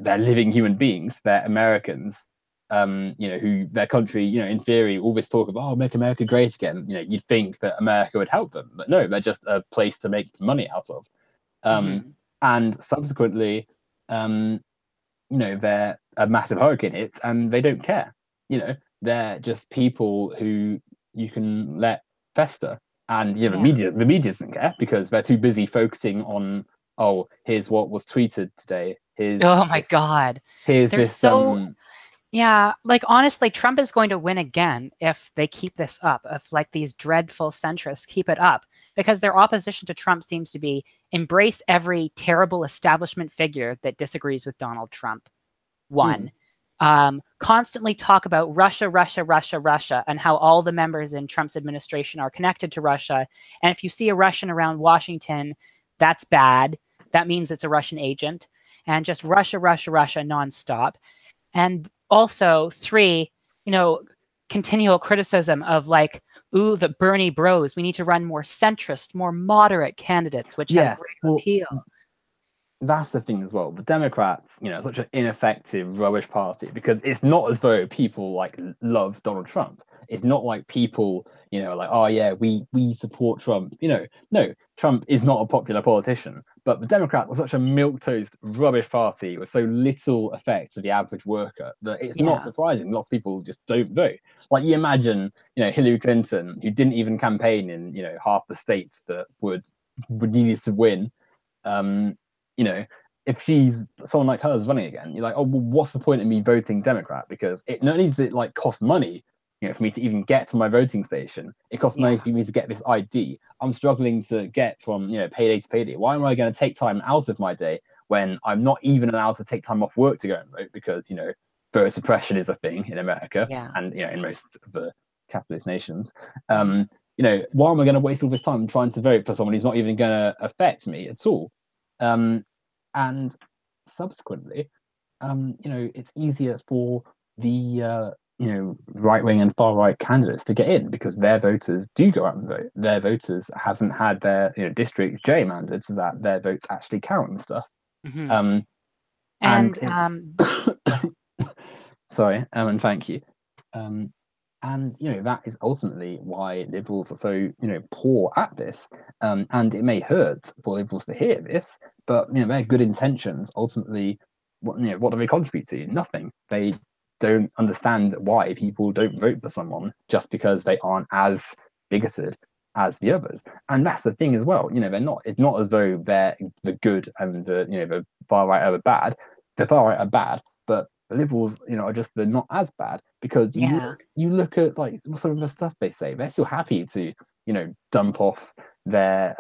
they're living human beings, they're Americans. Who their country, in theory, all this talk of make America great again. You'd think that America would help them, but no, they're just a place to make money out of. Um, Hmm. and subsequently, um, they're a massive hurricane hits and they don't care. They're just people who you can let fester. And the Yeah. media doesn't care because they're too busy focusing on, oh, here's what was tweeted today. Oh my God. Here's They're this so Yeah, like honestly, Trump is going to win again if they keep this up, if like these dreadful centrists keep it up, because their opposition to Trump seems to be embrace every terrible establishment figure that disagrees with Donald Trump. hmm, One, constantly talk about Russia, Russia, Russia, Russia, and how all the members in Trump's administration are connected to Russia. And if you see a Russian around Washington, that's bad. That means it's a Russian agent. And just Russia, Russia, Russia nonstop. And also, three, you know, continual criticism of like, ooh, the Bernie bros. We need to run more centrist, more moderate candidates, which have yeah. greater Well, appeal. that's the thing as well. The Democrats, such an ineffective, rubbish party because it's not as though people like love Donald Trump. It's not like people, like, oh yeah, we support Trump. No, Trump is not a popular politician. But the Democrats are such a milquetoast, rubbish party with so little effect to the average worker that it's not Yeah. surprising lots of people just don't vote. Like you imagine, Hillary Clinton, who didn't even campaign in, half the states that would need us to win. Um, you know, if she's someone like her is running again, you're like, oh, well, what's the point of me voting Democrat? Because it not only does it like cost money, for me to even get to my voting station, it costs money Yeah. for me to get this ID. I'm struggling to get from payday to payday. Why am I going to take time out of my day when I'm not even allowed to take time off work to go and vote because voter suppression is a thing in America Yeah. and in most of the capitalist nations. Hmm. Why am I going to waste all this time trying to vote for someone who's not even going to affect me at all? Um, and subsequently, it's easier for the right wing and far right candidates to get in because their voters do go out and vote. Their voters haven't had their districts gerrymandered so that their votes actually count and stuff. Hmm. Um, and And it's sorry, and thank you. Um, and that is ultimately why liberals are so poor at this. And it may hurt for liberals to hear this, but their good intentions ultimately, what do they contribute to? Nothing. They don't understand why people don't vote for someone just because they aren't as bigoted as the others. And that's the thing as well. They're not. It's not as though they're the good and the far right are the bad. The far right are bad, but liberals, are just they're not as bad because Yeah. you look at like some of the stuff they say. They're still happy to, dump off their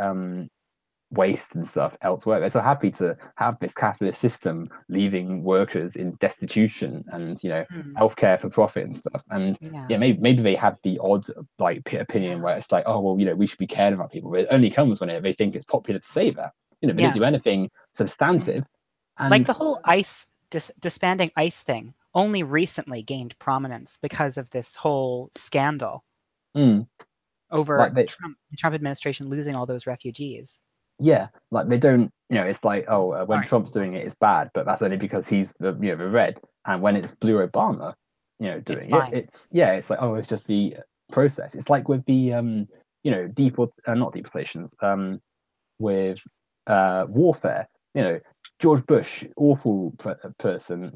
waste and stuff elsewhere. They're so happy to have this capitalist system leaving workers in destitution and Mhm. healthcare for profit and stuff. And Yeah. yeah, maybe they have the odd like opinion Yeah. where it's like, oh well, we should be caring about people, but it only comes when they think it's popular to say that. They don't Yeah. do anything substantive. Like And the whole ICE disbanding ICE thing only recently gained prominence because of this whole scandal mm, over like they The Trump administration losing all those refugees. yeah, like they don't, it's like, oh, when Sorry. Trump's doing it, it's bad, but that's only because he's the red. And when it's Blue Obama, It's doing it, fine. it's like, oh, it's just the process. It's like with the, not deportations, with warfare. George Bush, awful person,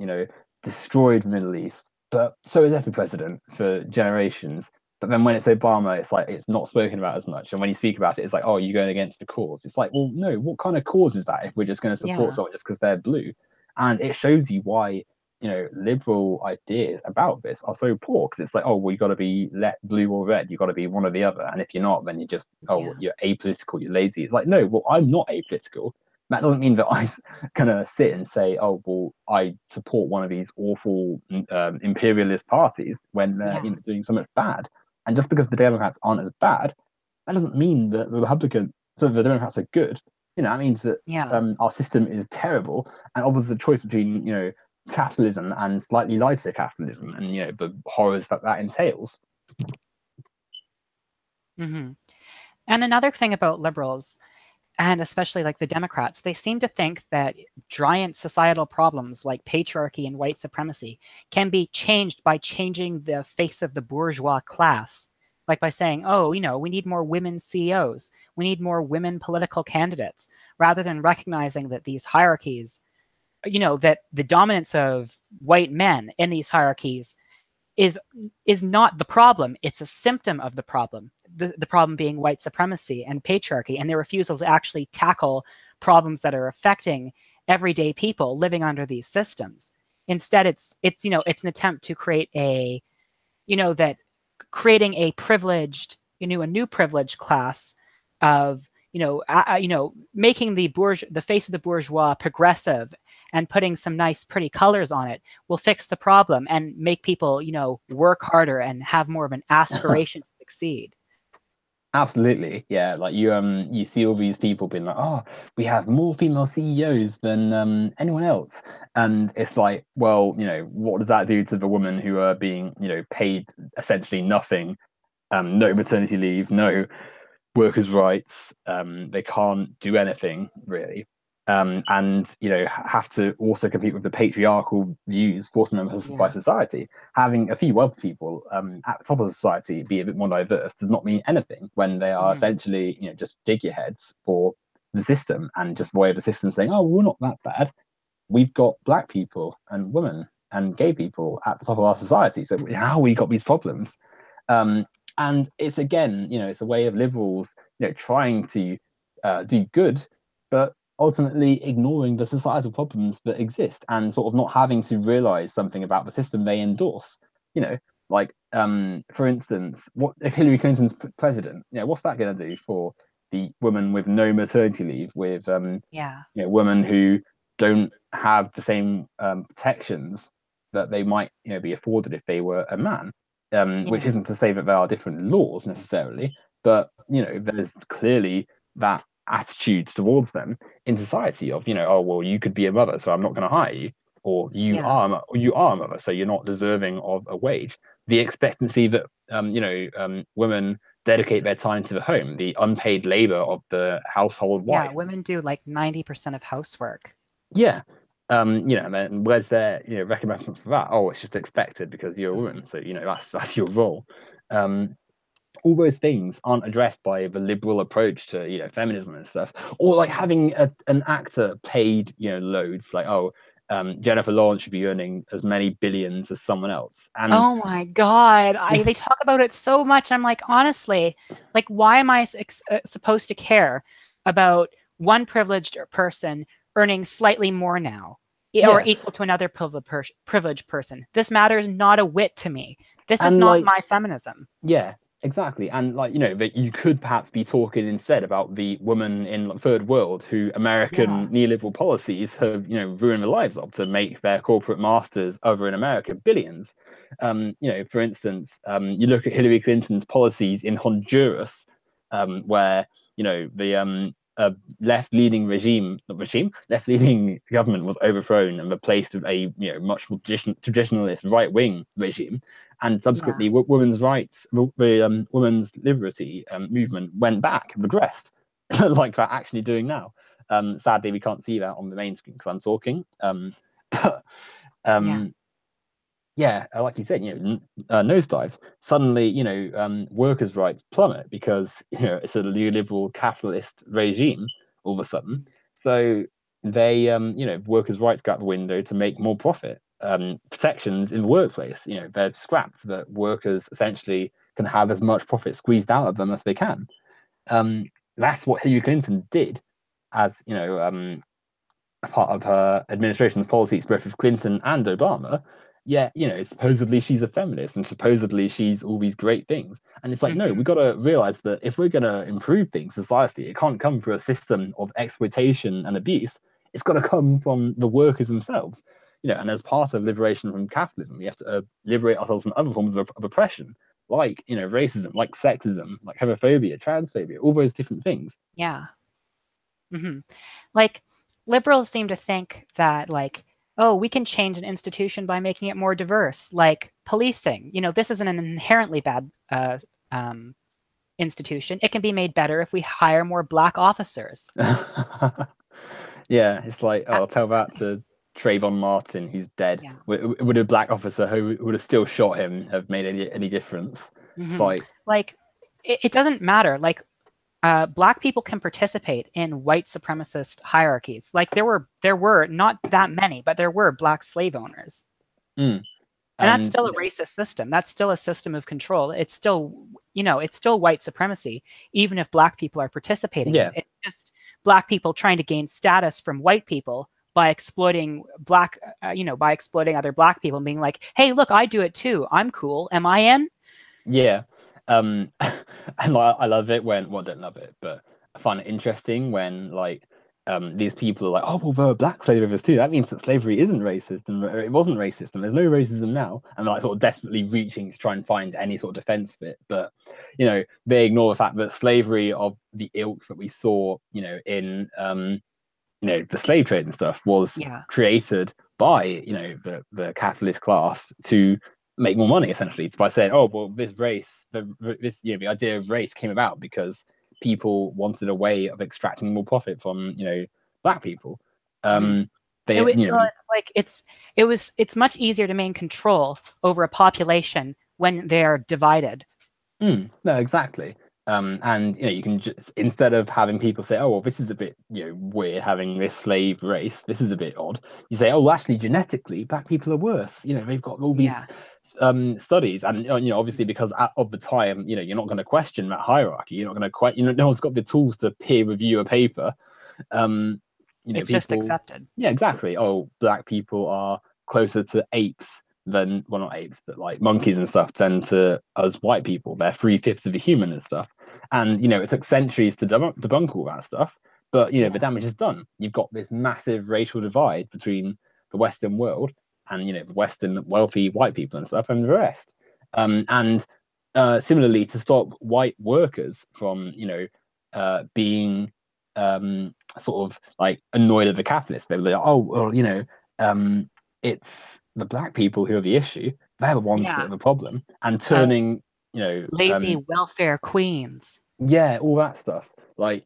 destroyed the Middle East, but so is every president for generations. But then when it's Obama, it's like it's not spoken about as much. And when you speak about it, it's like, oh, you're going against the cause. It's like, well, no, what kind of cause is that if we're just going to support Yeah. someone just because they're blue? And it shows you why, liberal ideas about this are so poor because it's like, oh, well, you got to be blue or red. You got to be one or the other. And if you're not, then you just, oh, Yeah. you're apolitical, you're lazy. It's like, no, well, I'm not apolitical. That doesn't mean that I kind of sit and say, oh, well, I support one of these awful imperialist parties when they're Yeah. doing so much bad. And just because the Democrats aren't as bad, that doesn't mean that the Democrats are good. That means that Yeah. our system is terrible and offers a choice between, capitalism and slightly lighter capitalism and, the horrors that entails. Hmm. And another thing about liberals, and especially like the Democrats, they seem to think that giant societal problems like patriarchy and white supremacy can be changed by changing the face of the bourgeois class. Like by saying, oh, we need more women CEOs, we need more women political candidates, rather than recognizing that these hierarchies, that the dominance of white men in these hierarchies is is not the problem. It's a symptom of the problem. The problem being white supremacy and patriarchy and their refusal to actually tackle problems that are affecting everyday people living under these systems. Instead, it's an attempt to create that creating a privileged, a new privileged class of, making the face of the bourgeois progressive and putting some nice, pretty colors on it will fix the problem and make people, work harder and have more of an aspiration to succeed. Absolutely, yeah. Like you see all these people being like, "Oh, we have more female CEOs than anyone else," and it's like, well, what does that do to the women who are being, paid essentially nothing, no maternity leave, no workers' rights. They can't do anything really, and have to also compete with the patriarchal views forced on them by Yeah. society. Having a few wealthy people at the top of society be a bit more diverse does not mean anything when they are Mhm. essentially just figureheads for the system and just way of the system saying, oh, we're not that bad. We've got black people and women and gay people at the top of our society. So how we got these problems? Um, and it's again, it's a way of liberals, trying to do good, but ultimately ignoring the societal problems that exist and sort of not having to realize something about the system they endorse. You know, like for instance, what if Hillary Clinton's president? What's that going to do for the woman with no maternity leave, with Yeah. women who don't have the same protections that they might be afforded if they were a man, which Yeah. isn't to say that there are different laws necessarily, but there's clearly that attitude towards them in society of oh well, you could be a mother, so I'm not going to hire you, or Yeah. you are a mother, so you're not deserving of a wage. The expectancy that women dedicate their time to the home, the unpaid labor of the household Yeah. wife. Women do like 90% of housework. Yeah. And then where's their, recognition for that? Oh, it's just expected because you're a woman. Mhm. So, that's your role. All those things aren't addressed by the liberal approach to, feminism and stuff. Or like Yeah. having an actor paid, loads, like, oh, Jennifer Lawrence should be earning as many billions as someone else. And Oh my God. They talk about it so much. I'm like, honestly, like, why am I supposed to care about one privileged person earning slightly more now? or Yeah, equal to another privileged person. This matters not a whit to me. This is and not like my feminism. yeah, exactly. And like, that you could perhaps be talking instead about the woman in like, third world who Yeah, American neoliberal policies have, ruined the lives of to make their corporate masters over in America billions. For instance, you look at Hillary Clinton's policies in Honduras, where, the left-leaning left-leaning government was overthrown and replaced with a, much more traditionalist right-wing regime, and yeah, subsequently women's rights, the women's liberty movement went back, regressed, like they're actually doing now. Sadly, we can't see that on the main screen because I'm talking. But yeah. yeah, like you said, nosedives. Suddenly, workers' rights plummet because it's a neoliberal capitalist regime all of a sudden. So they, workers' rights go out the window to make more profit. Protections in the workplace, they're scrapped. That workers essentially can have as much profit squeezed out of them as they can. Um, that's what Hillary Clinton did, as part of her administration's policies, both with Clinton and Obama. Yet, supposedly she's a feminist and supposedly she's all these great things. And it's like, no, Hmm. we got to realize that if we're going to improve things, society, it can't come through a system of exploitation and abuse. It's got to come from the workers themselves. And as part of liberation from capitalism, we have to liberate ourselves from other forms of oppression, like, racism, like sexism, like homophobia, transphobia, all those different things. Yeah. Hmm. Like liberals seem to think that like, oh, we can change an institution by making it more diverse, like policing. This isn't an inherently bad um, institution. It can be made better if we hire more black officers. Yeah, it's like, Uh, oh, tell that to Trayvon Martin, who's dead. yeah. Would a black officer who would have still shot him have made any difference? It's Hmm. like, Like it doesn't matter. Like black people can participate in white supremacist hierarchies. Like there were not that many, but there were black slave owners. mm, And that's and still a racist system. That's still a system of control. It's still, it's still white supremacy, even if black people are participating in yeah, it. It's just black people trying to gain status from white people by exploiting by exploiting other black people and being like, hey, look, I do it too. I'm cool. Am I in? yeah. And like, I love it when, well, I don't love it, but I find it interesting when like these people are like, oh, well, there are black slave owners too. That means that slavery isn't racist and it wasn't racist and there's no racism now. And they're like sort of desperately reaching to try and find any sort of defense of it. But they ignore the fact that slavery of the ilk that we saw, in the slave trade and stuff was Yeah. created by the capitalist class to make more money essentially by saying, oh well, this race, this the idea of race came about because people wanted a way of extracting more profit from black people. Mhm. um they Well, it's like it's much easier to maintain control over a population when they're divided. No, exactly. And you can just, instead of having people say, "Oh, well, this is a bit, weird having this slave race. This is a bit odd." You say, "Oh, well, actually, genetically, black people are worse. They've got all these Yeah. studies, and obviously because of the time, you're not going to question that hierarchy. You're not going to quite, no one's got the tools to peer review a paper. um, It's just People, accepted. yeah, exactly. Oh, black people are closer to apes than, well, not apes, but like monkeys and stuff tend to us white people. They're three-fifths of a human and stuff. And it took centuries to debunk all that stuff. But the Yeah. damage is done. You've got this massive racial divide between the Western world and the Western wealthy white people and stuff and the rest. And similarly, to stop white workers from being sort of like annoyed at the capitalists. They were like, oh, well, it's the black people who are the issue. They're the ones that Yeah. are the problem. And Uh, turning, lazy welfare queens. yeah, all that stuff. Like,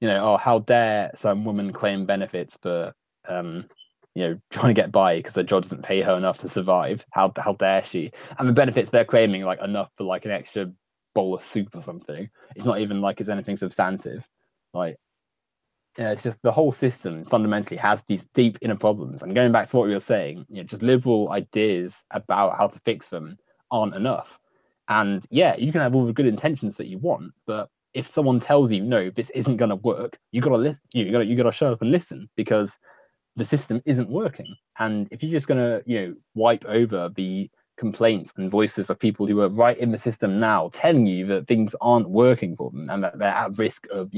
oh, how dare some woman claim benefits for, trying to get by because their job doesn't pay her enough to survive. How dare she? And the benefits they're claiming like enough for like an extra bowl of soup or something. It's not even like it's anything substantive. Like, yeah, it's just the whole system fundamentally has these deep inner problems. And going back to what we were saying, just liberal ideas about how to fix them aren't enough. And yeah, you can have all the good intentions that you want, but if someone tells you no, this isn't going to work, you gotta listen. You gotta shut up and listen because the system isn't working. And if you're just gonna, wipe over the complaints and voices of people who are right in the system now, telling you that things aren't working for them and that they're at risk of,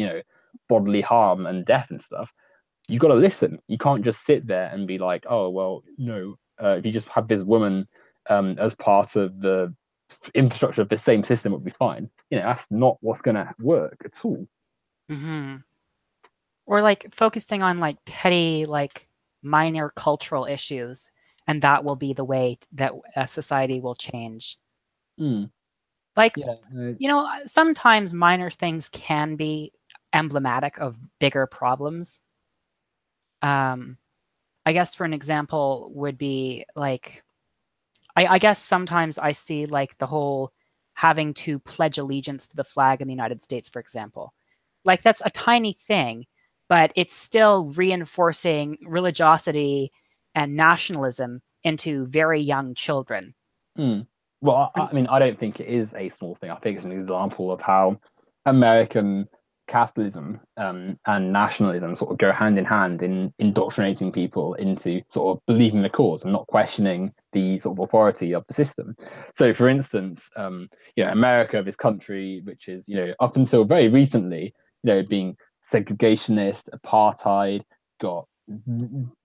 bodily harm and death and stuff, you got to listen. You can't just sit there and be like, oh well, if you just have this woman as part of the infrastructure of the same system, it would be fine. That's not what's going to work at all. Hmm. Or like focusing on like petty, like minor cultural issues, and that will be the way that a society will change. Mm, Like, yeah, sometimes minor things can be emblematic of bigger problems. Um, I guess for an example would be like, I guess sometimes I see like the whole having to pledge allegiance to the flag in the United States, for example. Like that's a tiny thing, but it's still reinforcing religiosity and nationalism into very young children. mm. Well, I, And I mean, I don't think it is a small thing. I think it's an example of how American capitalism and nationalism sort of go hand in hand in indoctrinating people into sort of believing the cause and not questioning the sort of authority of the system. So, for instance, America, this country which is, up until very recently, being segregationist, apartheid, got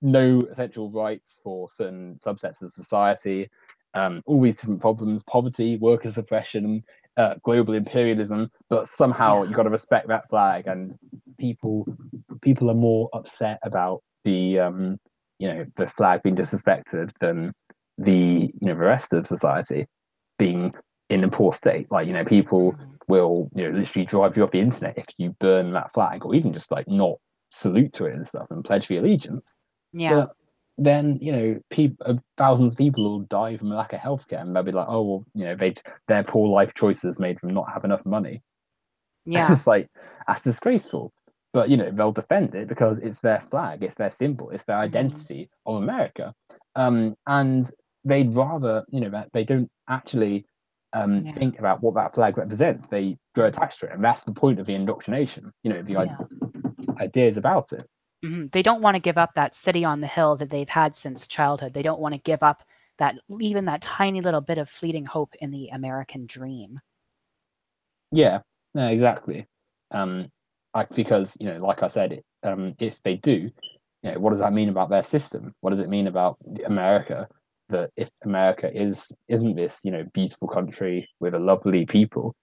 no essential rights for certain subsets of society, all these different problems, poverty, worker suppression, global imperialism, but somehow yeah, you got to respect that flag, and people people are more upset about the flag being disrespected than the rest of society being in a poor state. Like, people mhm, will, literally drive you off the internet if you burn that flag, or even just like not salute to it and stuff and pledge the allegiance. yeah, But then, thousands of people will die from a lack of healthcare, and they'll be like, oh well, their poor life choices made them not have enough money. yeah, It's like, that's disgraceful. But they'll defend it because it's their flag, it's their symbol, it's their mhm, identity of America. And they'd rather, that they don't actually yeah, think about what that flag represents. They grow mhm, attached to it, and that's the point of the indoctrination. The yeah. ideas about it. They don't want to give up that city on the hill that they've had since childhood. They don't want to give up that, even that tiny little bit of fleeting hope in the American dream. Yeah, no, exactly. Um, because like I said, if they do, what does that mean about their system? What does it mean about America? That if America isn't this beautiful country with a lovely people,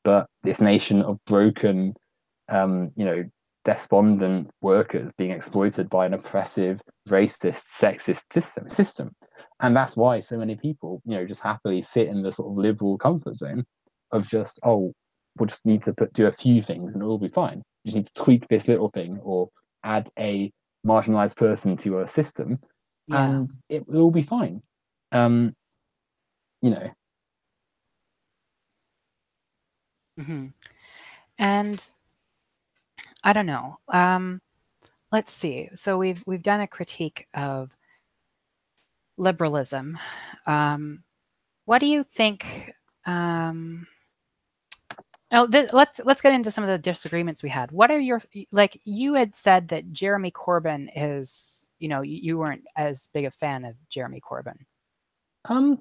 but this nation of broken, um, you know, despondent workers being exploited by an oppressive, racist, sexist system. And that's why so many people, just happily sit in the sort of liberal comfort zone of just, oh, we'll just need to do a few things and it'll be fine. You just need to tweak this little thing or add a marginalized person to a system Yeah. and it will be fine. Um, you know, Hmm. And I don't know. Let's see. So we've done a critique of liberalism. What do you think? Um, oh, let's get into some of the disagreements we had. What are your, like? You had said that Jeremy Corbyn is, you weren't as big a fan of Jeremy Corbyn. um,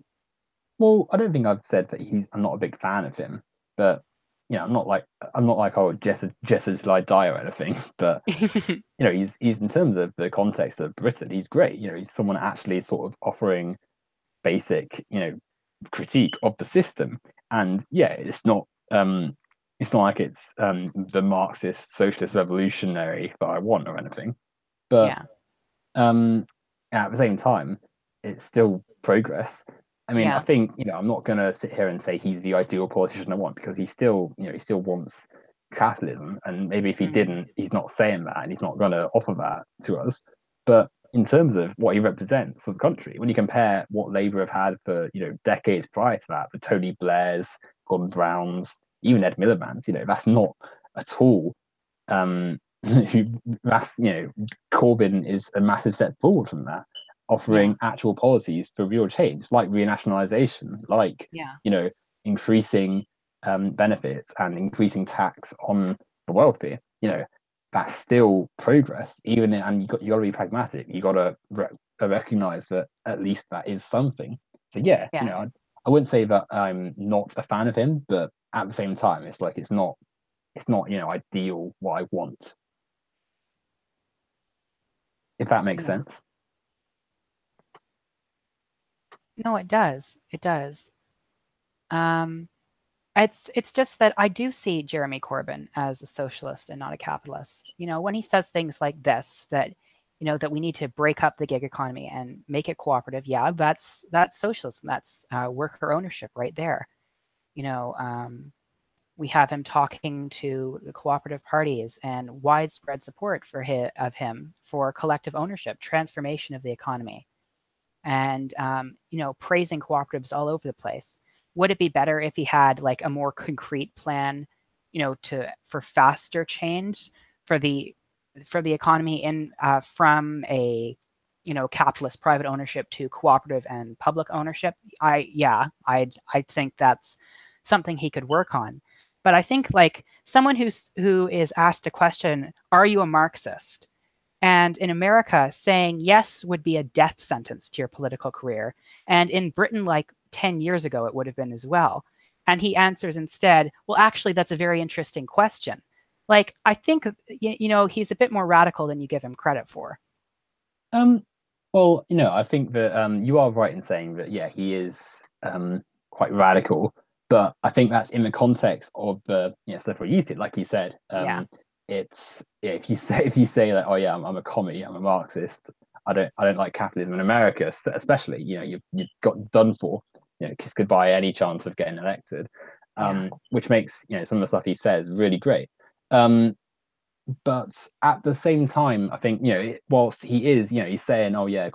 well, I don't think I've said that I'm not a big fan of him, but I'm not like oh Jesse till I die or anything. But he's in terms of the context of Britain, he's great. He's someone actually sort of offering basic critique of the system. And yeah, it's not like it's the Marxist socialist revolutionary that I want or anything. But Yeah, um, at the same time, it's still progress. I mean, I yeah, think, I'm not gonna sit here and say he's the ideal politician I want because he still wants capitalism. And maybe if he mm, didn't, he's not saying that and he's not gonna offer that to us. But in terms of what he represents for the country, when you compare what Labour have had for, decades prior to that, the Tony Blairs, Gordon Browns, even Ed Miliband's, that's not at all who that's Corbyn is a massive step forward from that, yeah, offering actual policies for real change, like renationalisation, like yeah, increasing benefits and increasing tax on the wealthy. that's still progress. Even and you got to be pragmatic. You got to recognize that at least that is something. So yeah, Yeah. I wouldn't say that I'm not a fan of him, but at the same time, it's like it's not ideal what I want. If that makes Yeah. sense. No, it does. It does. Um, it's just that I do see Jeremy Corbyn as a socialist and not a capitalist. When he says things like this, that that we need to break up the gig economy and make it cooperative. Yeah, that's socialism. That's worker ownership right there. You know, we have him talking to the cooperative parties and widespread support of him for collective ownership, transformation of the economy, and praising cooperatives all over the place. Would it be better if he had like a more concrete plan, for faster change for the economy in from a capitalist private ownership to cooperative and public ownership? I think that's something he could work on. But I think like someone who is asked a question, "Are you a Marxist?" And in America, saying yes would be a death sentence to your political career. And in Britain, like 10 years ago, it would have been as well. And he answers instead, well, actually, that's a very interesting question. Like, I think, he's a bit more radical than you give him credit for. Um, well, I think that you are right in saying that, yeah, he is quite radical, but I think that's in the context of the stuff we're used to. Like you said, Yeah. it's yeah, if you say that, oh yeah, I'm a commie, I'm a Marxist, I don't like capitalism in America, especially, you've got done for, kiss goodbye any chance of getting elected, Yeah. which makes some of the stuff he says really great. Um, but at the same time, I think whilst he is, he's saying, "Oh yeah,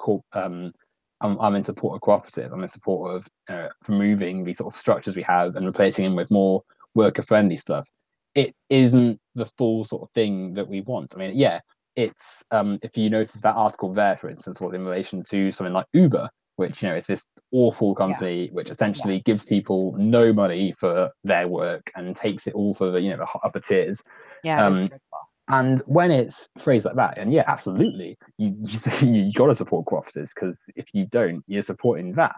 I'm in support of cooperative. I'm in support of removing these sort of structures we have and replacing them with more worker-friendly stuff." It isn't the full sort of thing that we want. I mean, yeah, it's if you notice that article there, for instance, was in relation to something like Uber, which is this awful Yeah. company which essentially Yes. gives people no money for their work and takes it all for the upper tiers. Yeah, it is Um, dreadful. and when it's phrased like that, and yeah, absolutely, you got to support cooperatives because if you don't, you're supporting that,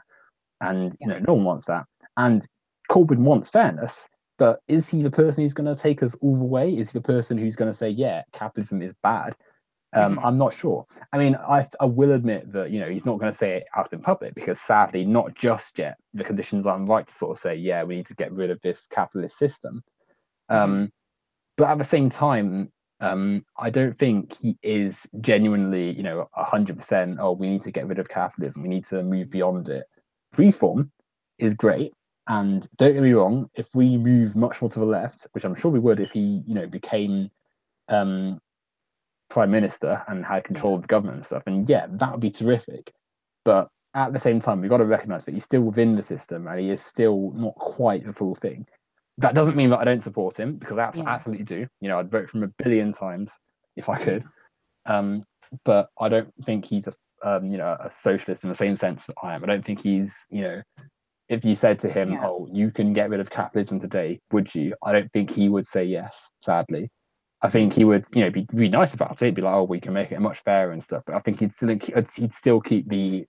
and Yeah. no one wants that. And Corbyn wants fairness, but is he the person who's going to take us all the way? Is he the person who's going to say, yeah, capitalism is bad? Hmm. I'm not sure. I mean, I will admit that he's not going to say it out in public because sadly, not just yet the conditions aren't right to sort of say, yeah, we need to get rid of this capitalist system. Hmm. Um, but at the same time, I don't think he is genuinely, 100%. Oh, we need to get rid of capitalism. We need to move beyond it. Reform is great, and don't get me wrong. If we move much more to the left, which I'm sure we would, if he, became um, prime minister and had Yeah. control of the government and stuff, and yeah, that would be terrific. But at the same time, we've got to recognize that he's still within the system and he is still not quite the full thing. That doesn't Hmm. mean that I don't support him because I Yeah. absolutely do. I'd vote for him a billion times if I could. Hmm. Um, but I don't think he's a socialist in the same sense that I am. I don't think he's, if you said to him, Yeah. "Oh, you can get rid of capitalism today," would you? I don't think he would say yes. Sadly, I think Hmm. he would, be nice about it. He'd be like, "Oh, we can make it much fairer and stuff." But I think he'd still keep the,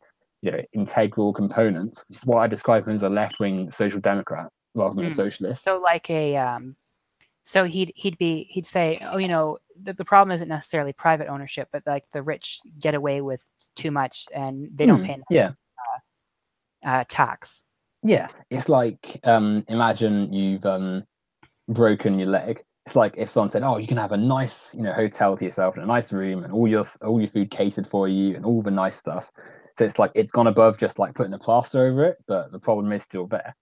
integral components, which is what I describe him as a left-wing social democrat rather than a Hmm. socialist. So like so he'd say, oh, the problem isn't necessarily private ownership, but like the rich get away with too much and they don't pay enough Yeah, tax. yeah. It's like imagine you've broken your leg. It's like if someone said, "Oh, you can have a nice, hotel to yourself and a nice room and all your food catered for you and all the nice stuff." So it's like it's gone above just like putting a plaster over it, but the problem is still there.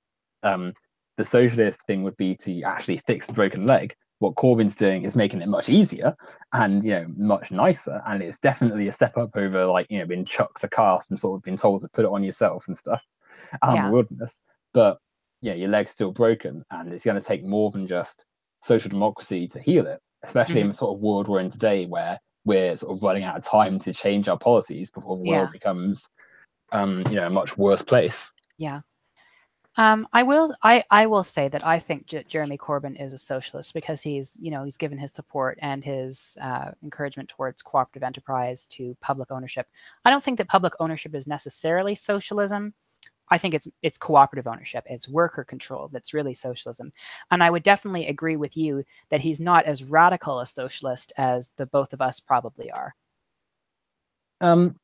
Um, the socialist thing would be to actually fix the broken leg. What Corbyn's doing is making it much easier and much nicer, and it's definitely a step up over like being chucked the cast and sort of being told to put it on yourself and stuff out in the Yeah. wilderness. But yeah, your leg's still broken, and it's going to take more than just social democracy to heal it, especially in Hmm. the sort of world we're in today, where we're sort of running out of time to change our policies before the Yeah. world becomes, a much worse place. Yeah. I will say that I think Jeremy Corbyn is a socialist because he's given his support and his encouragement towards cooperative enterprise to public ownership. I don't think that public ownership is necessarily socialism. I think it's cooperative ownership, it's worker control that's really socialism. And I would definitely agree with you that he's not as radical a socialist as the both of us probably are. Um,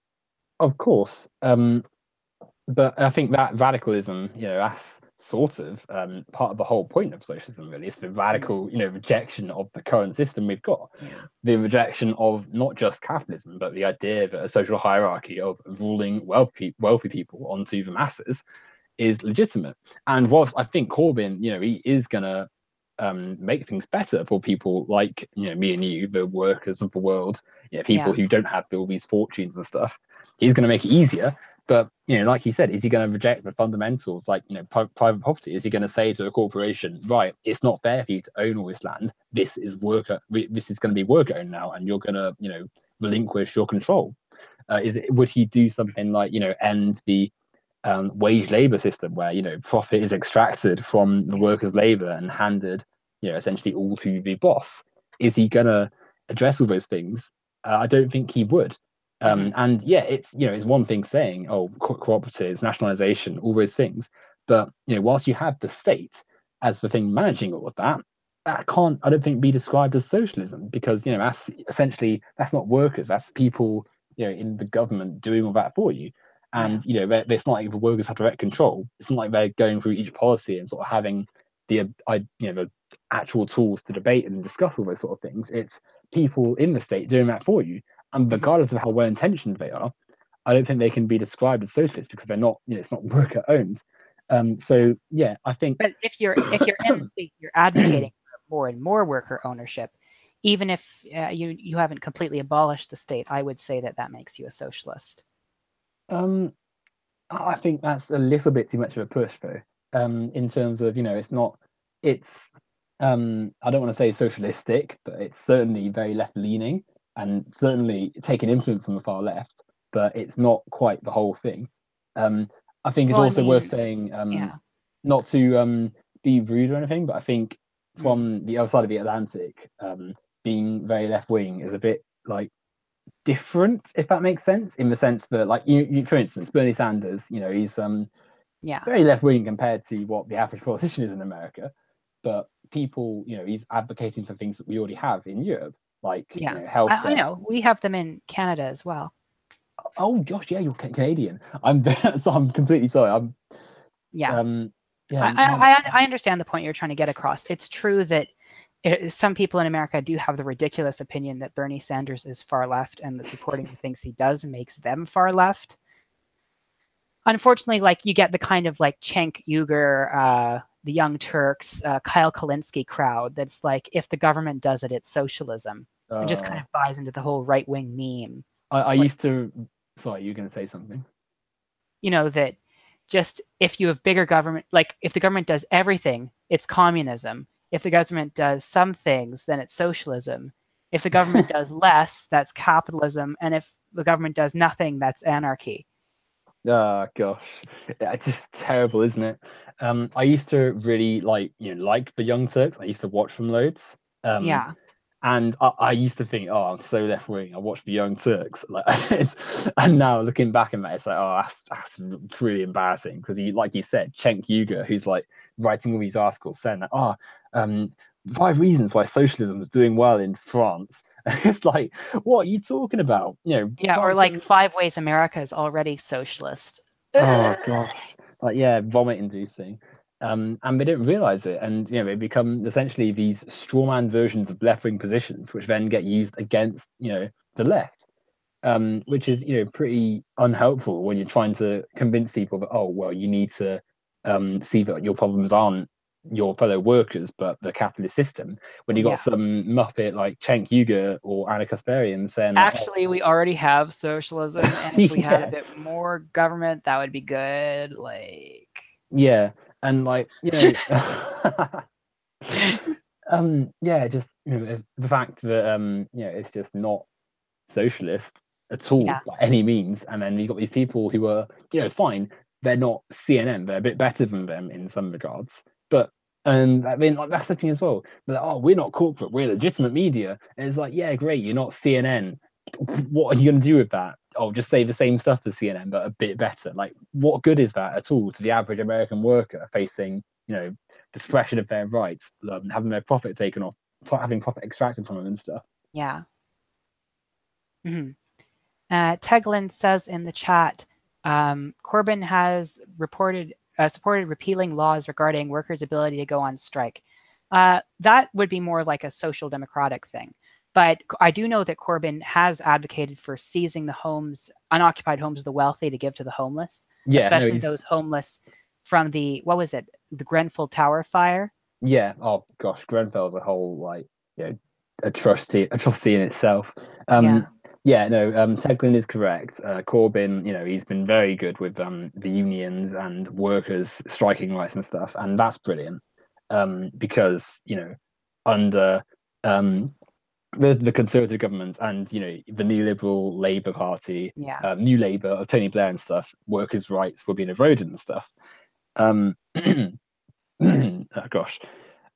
of course. But I think that radicalism, that's sort of part of the whole point of socialism, really. It's the Mm, radical, rejection of the current system we've got, yeah, the rejection of not just capitalism, but the idea that a social hierarchy of ruling wealthy people onto the masses is legitimate. And whilst I think Corbyn, he is gonna make things better for people like me and you, the workers of the world, people yeah, who don't have all these fortunes and stuff. He's gonna make it easier. But like you said, is he going to reject the fundamentals, like private property? Is he going to say to a corporation, right, it's not fair for you to own all this land. This is worker. This is going to be worker owned now, and you're going to relinquish your control? Would he do something like end the wage labor system where profit is extracted from the yeah, workers' labor and handed essentially all to the boss? Is he gonna address all those things? I don't think he would. hmm, And yeah, it's one thing saying, oh, cooperatives, nationalization, all those things, but whilst you have the state as the thing managing all of that, that can't, I don't think, be described as socialism, because that's not workers, that's people in the government doing all that for you. yeah, And it's not like the workers have direct control. It's not like they're going through each policy and sort of having the actual tools to debate and discuss all those sort of things. It's people in the state doing that for you. And hmm, regardless of how well intentioned they are, I don't think they can be described as socialists because they're not. It's not worker owned. yeah. So yeah, I think. But if you're in the state, you're advocating for more and more worker ownership, even if you haven't completely abolished the state. I would say that that makes you a socialist. um, I think that's a little bit too much of a push, though. In terms of it's not, it's I don't want to say socialistic, but it's certainly very left leaning and certainly taking influence on the far left, but it's not quite the whole thing. Um, I think it's Well, I also worth mean, saying, yeah, not to be rude or anything, but I think mm, from the other side of the Atlantic, being very left wing is a bit like different, if that makes sense, in the sense that, like, for instance, Bernie Sanders, he's yeah, very left wing compared to what the average politician is in America, but people, he's advocating for things that we already have in Europe, like yeah. I healthcare. know we have them in Canada as well. Oh gosh, yeah, you're Canadian. So I'm completely sorry. I'm Yeah, um yeah, I, I understand the point you're trying to get across. It's true that some people in America do have the ridiculous opinion that Bernie Sanders is far left and that supporting the things he does makes them far left. Unfortunately, like you get the kind of like Cenk Uygur, the Young Turks, Kyle Kalinske crowd that's like, if the government does it, it's socialism, and just kind uh of buys into the whole right wing meme. I Like, used to, sorry, you're going to say something. that just if you have bigger government, like if the government does everything, it's communism. If the government does some things, then it's socialism. If the government does less, that's capitalism. And if the government does nothing, that's anarchy. Oh gosh, yeah, it's just terrible, isn't it? I used to really like the Young Turks. I used to watch them loads. Um, Yeah. and I used to think, oh, I'm so left wing. I watch the Young Turks, like, and now looking back at that, it's like, oh, that's really embarrassing because like you said, Cenk Uygur, who's like writing all these articles saying that, oh, um, 5 reasons why socialism is doing well in France. It's like, what are you talking about? Yeah. Or France like and 5 Ways America is already socialist. oh gosh, like yeah, vomit inducing. And they don't realize it, and they become essentially these strawman versions of left wing positions, which then get used against the left, which is pretty unhelpful when you're trying to convince people that, oh well, you need to see that your problems aren't your fellow workers but the capitalist system. When you got Yeah. some muppet like Cenk Uygur or Anna Kasparian saying that, oh Actually, we already have socialism. And if we had a yeah, bit more government, that would be good. Like, yeah, and like yeah, just the fact that it's just not socialist at all yeah. by any means, and then you've got these people who are fine. they're not CNN. They're a bit better than them in some regards. But I mean, like that's the thing as well. They're like, oh, we're not corporate. We're legitimate media. And it's like, yeah, great. You're not CNN. What are you going to do with that? Oh, just say the same stuff as CNN, but a bit better. Like, what good is that at all to the average American worker facing, the suppression of their rights, having their profit taken off, having profit extracted from them and stuff? Yeah. Mm-hmm. Teglin says in the chat, Corbyn has supported repealing laws regarding workers' ability to go on strike. That would be more like a social democratic thing. But I do know that Corbyn has advocated for seizing the unoccupied homes of the wealthy to give to the homeless, Yeah, no, especially those homeless from the Grenfell Tower fire. yeah. Oh gosh, Grenfell's a whole atrocity in itself. Yeah, Yeah, no, Teglin is correct. Corbyn, he's been very good with the unions and workers striking rights and stuff, and that's brilliant. Because under the Conservative government and the neoliberal Labour Party, yeah, New Labour of Tony Blair and stuff, workers' rights were being eroded and stuff. Oh, gosh.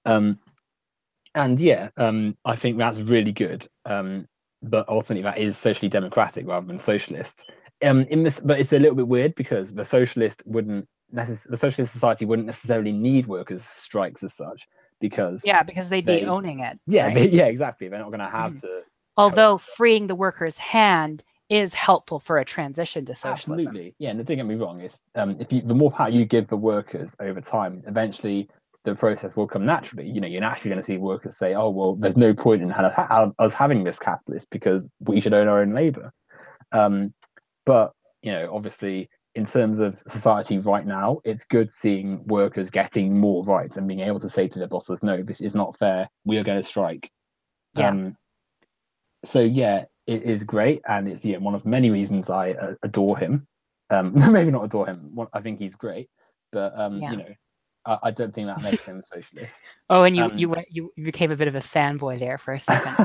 Um, and yeah, I think that's really good. But ultimately, that is socially democratic rather than socialist. But it's a little bit weird because the socialist society wouldn't necessarily need workers' strikes as such because yeah, because they'd be they, owning it, yeah, right? yeah, exactly. They're not going to have Mhm. to help. Although freeing the worker's hand is helpful for a transition to socialism. Absolutely, yeah. And don't get me wrong, it's the more power you give the workers over time, eventually the process will come naturally. You're naturally going to see workers say, "Oh, well, there's no point in us having this capitalist because we should own our own labor." Um, but obviously, in terms of society right now, it's good seeing workers getting more rights and being able to say to their bosses, "No, this is not fair. We are going to strike." Yeah, Um, so yeah, it is great, and it's one of many reasons I adore him. Maybe not adore him. I think he's great, but yeah. I don't think that makes him a socialist. Oh, and you Um, you you became a bit of a fanboy there for a second.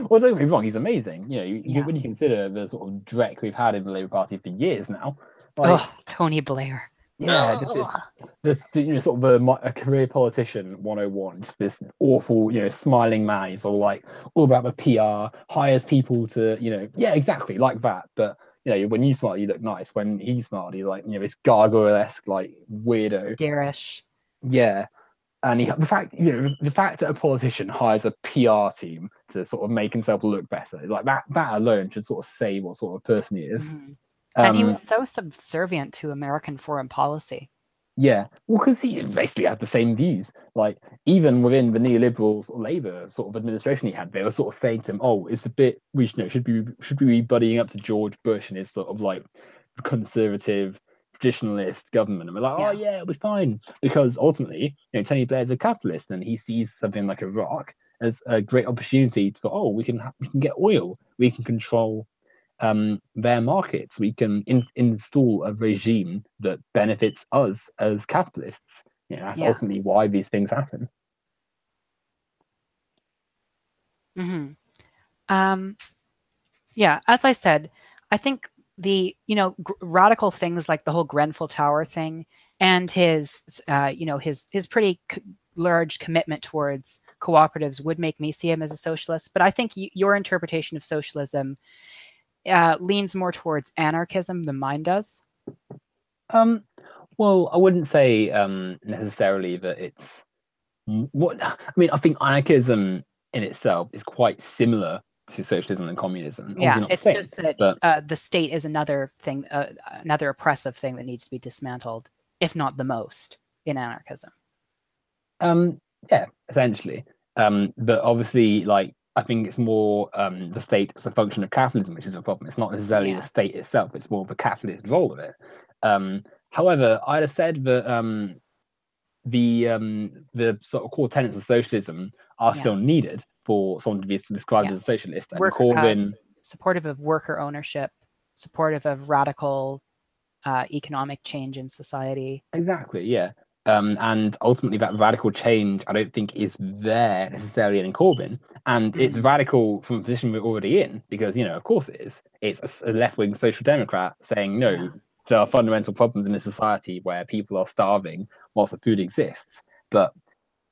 well, don't get me wrong, he's amazing. Yeah. When you consider the sort of dreck we've had in the Labour Party for years now, like Oh, Tony Blair. yeah, just this sort of a career politician 101, just this awful, smiling man. He's all about the PR, hires people to, yeah, exactly like that. But when you smile, you look nice. When he smiled, he's like, this gargoyle-esque like weirdo. Garish. Yeah. And the fact that a politician hires a PR team to sort of make himself look better, like that alone should sort of say what sort of person he is. Mhm. And he Um, was so subservient to American foreign policy. Yeah, well, because he basically had the same views. Like even within the neoliberal sort of Labour sort of administration he had, they were sort of saying to him, "Oh, it's a bit should we be buddying up to George Bush and his sort of like conservative traditionalist government?" And we're like, "Oh Yeah. yeah, we're fine," because ultimately, Tony Blair's a capitalist and he sees something like Iraq as a great opportunity to, oh, we can get oil, we can control their markets. We can install a regime that benefits us as capitalists. That's Yeah. ultimately why these things happen. hmm Um, yeah. As I said, I think the radical things like the whole Grenfell Tower thing and his his pretty large commitment towards cooperatives would make me see him as a socialist. But I think your interpretation of socialism leans more towards anarchism than mine does. Um, well, I wouldn't say necessarily that it's what I mean. I think anarchism in itself is quite similar to socialism and communism. Obviously Yeah, not the it's same, just that but the state is another thing, another oppressive thing that needs to be dismantled, if not the most, in anarchism. Um, yeah, essentially. But obviously, like I think it's more the state as a function of capitalism, which is a problem. It's not necessarily the Yeah, state itself; it's more the capitalist role of it. However, I'd have said that the sort of core tenets of socialism are yeah, still needed for someone to be described yeah. as a socialist. And Work Corbyn, supportive of worker ownership, supportive of radical economic change in society. exactly, yeah. And ultimately, that radical change, I don't think, is there necessarily in Corbyn. And it's Mhm. radical from a position we're already in, because, of course it is. It's a left wing social democrat saying no Yeah, there are fundamental problems in a society where people are starving whilst the food exists, but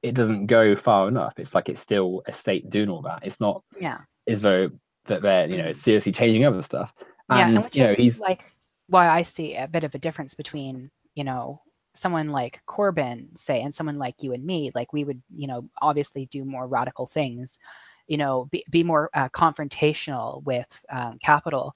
it doesn't go far enough. It's like it's still a state doing all that. It's not Yeah. as though that they're seriously changing other stuff. Yeah, and And which is he's like why I see a bit of a difference between, someone like Corbyn, say, and someone like you and me. Like we would, obviously do more radical things, be more confrontational with capital,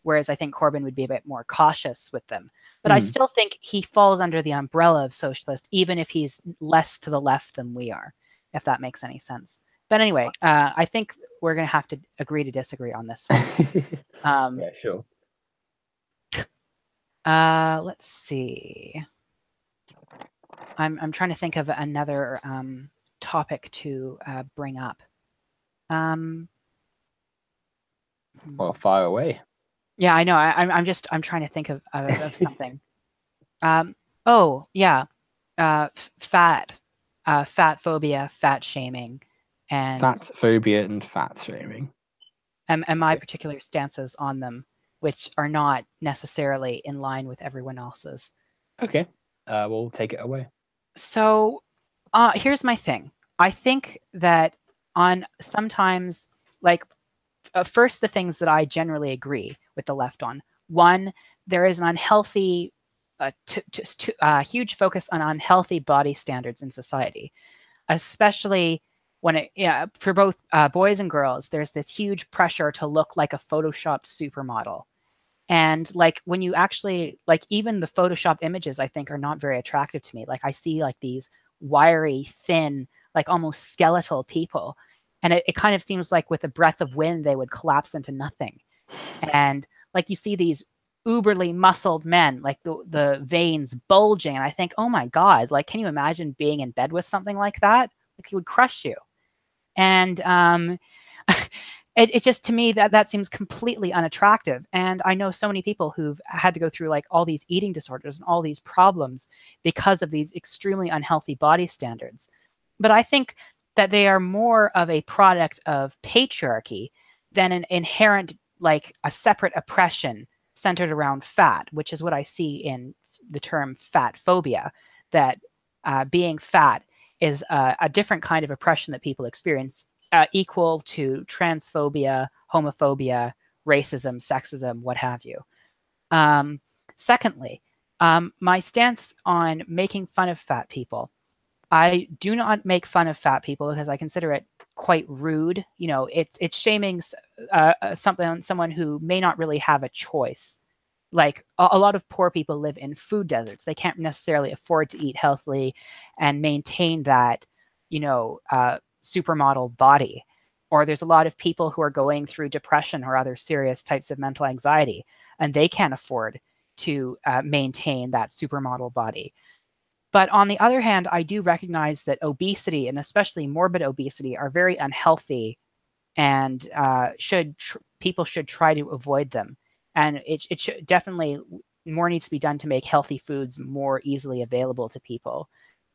whereas I think Corbyn would be a bit more cautious with them. But I still think he falls under the umbrella of socialist, even if he's less to the left than we are, if that makes any sense. But anyway, I think we're going to have to agree to disagree on this one. yeah, sure. Let's see. I'm trying to think of another topic to bring up. Well, fire away. Yeah, I know. I'm trying to think of something. Oh yeah, fat phobia, fat shaming, and Fat phobia and fat shaming. and my particular stances on them, which are not necessarily in line with everyone else's. Okay, we'll take it away. So, here's my thing. I think that on sometimes, like, first, the things that I generally agree with the left on. One, there is an unhealthy, huge focus on unhealthy body standards in society, especially when for both boys and girls, there's this huge pressure to look like a photoshopped supermodel. And like when you actually like even the Photoshop images, I think are not very attractive to me. Like I see like these wiry, thin, like almost skeletal people. And it kind of seems like with a breath of wind, they would collapse into nothing. And like you see these uberly muscled men, like the veins bulging. And I think, oh my God, like, can you imagine being in bed with something like that? Like he would crush you. And it just to me that seems completely unattractive. And I know so many people who've had to go through like all these eating disorders and all these problems because of these extremely unhealthy body standards. But I think that they are more of a product of patriarchy than an inherent, like a separate oppression centered around fat, which is what I see in the term fat phobia, that being fat is a different kind of oppression that people experience, equal to transphobia, homophobia, racism, sexism, what have you. Secondly, my stance on making fun of fat people. I do not make fun of fat people because I consider it quite rude. It's shaming someone who may not really have a choice. Like a lot of poor people live in food deserts. They can't necessarily afford to eat healthily and maintain that, supermodel body. Or there's a lot of people who are going through depression or other serious types of mental anxiety, and they can't afford to maintain that supermodel body. But on the other hand, I do recognize that obesity, and especially morbid obesity, are very unhealthy, and people should try to avoid them. And it should definitely more needs to be done to make healthy foods more easily available to people,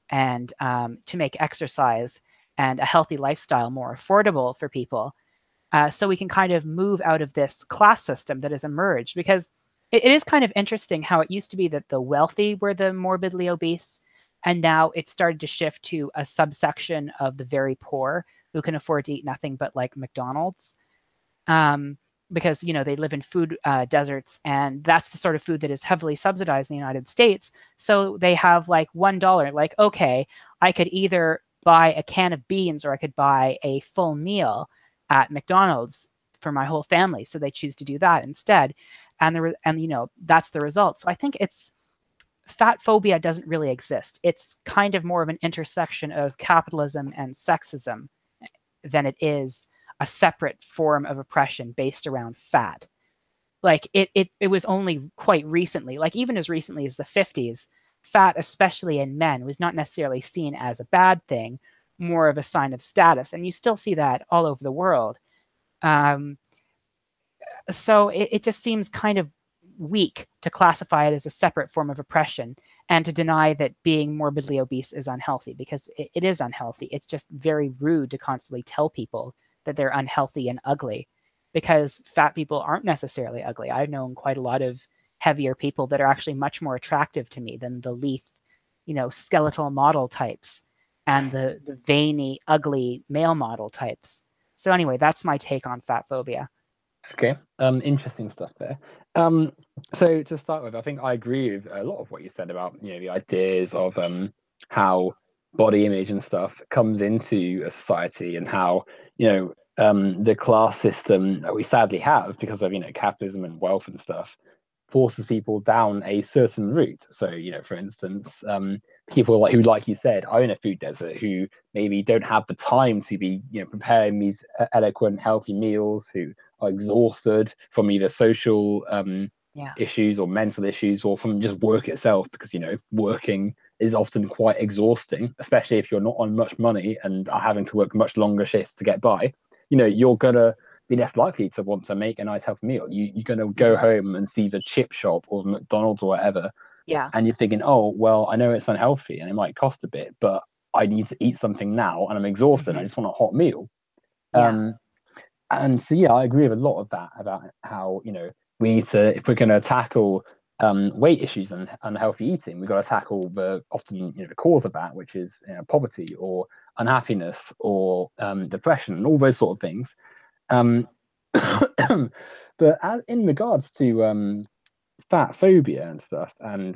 and to make exercise and a healthy lifestyle more affordable for people, so we can kind of move out of this class system that has emerged. Because it is kind of interesting how it used to be that the wealthy were the morbidly obese, and now it's started to shift to a subsection of the very poor who can afford to eat nothing but like McDonald's. Because they live in food deserts, and that's the sort of food that is heavily subsidized in the United States. So they have like $1. Like, okay, I could either buy a can of beans or I could buy a full meal at McDonald's for my whole family. So they choose to do that instead, and that's the result. So I think fat phobia doesn't really exist. It's kind of more of an intersection of capitalism and sexism than it is a separate form of oppression based around fat. Like it was only quite recently, like even as recently as the 50s, fat, especially in men, was not necessarily seen as a bad thing, more of a sign of status. And you still see that all over the world. So it just seems kind of weak to classify it as a separate form of oppression and to deny that being morbidly obese is unhealthy, because it is unhealthy. It's just very rude to constantly tell people that they're unhealthy and ugly, because fat people aren't necessarily ugly. I've known quite a lot of heavier people that are actually much more attractive to me than the lithe, skeletal model types and the veiny, ugly male model types. So anyway, that's my take on fat phobia. Okay. Interesting stuff there. So to start with, I think I agree with a lot of what you said about, the ideas of how body image and stuff comes into a society, and how, the class system that we sadly have because of, capitalism and wealth and stuff forces people down a certain route. So, for instance, people who, like you said, own a food desert, who maybe don't have the time to be, preparing these eloquent, healthy meals, who are exhausted from either social Yeah. issues or mental issues, or from just work itself, because, working is often quite exhausting, especially if you're not on much money and are having to work much longer shifts to get by. You're gonna be less likely to want to make a nice healthy meal. You're going to go home and see the chip shop or McDonald's or whatever, Yeah. and you're thinking, oh, well, I know it's unhealthy and it might cost a bit, but I need to eat something now and I'm exhausted. I just want a hot meal. Yeah. And so, yeah, I agree with a lot of that about how, we need to, if we're going to tackle weight issues and unhealthy eating, we've got to tackle the often, the cause of that, which is poverty or unhappiness or depression and all those sort of things. Um, but in regards to fat phobia and stuff, and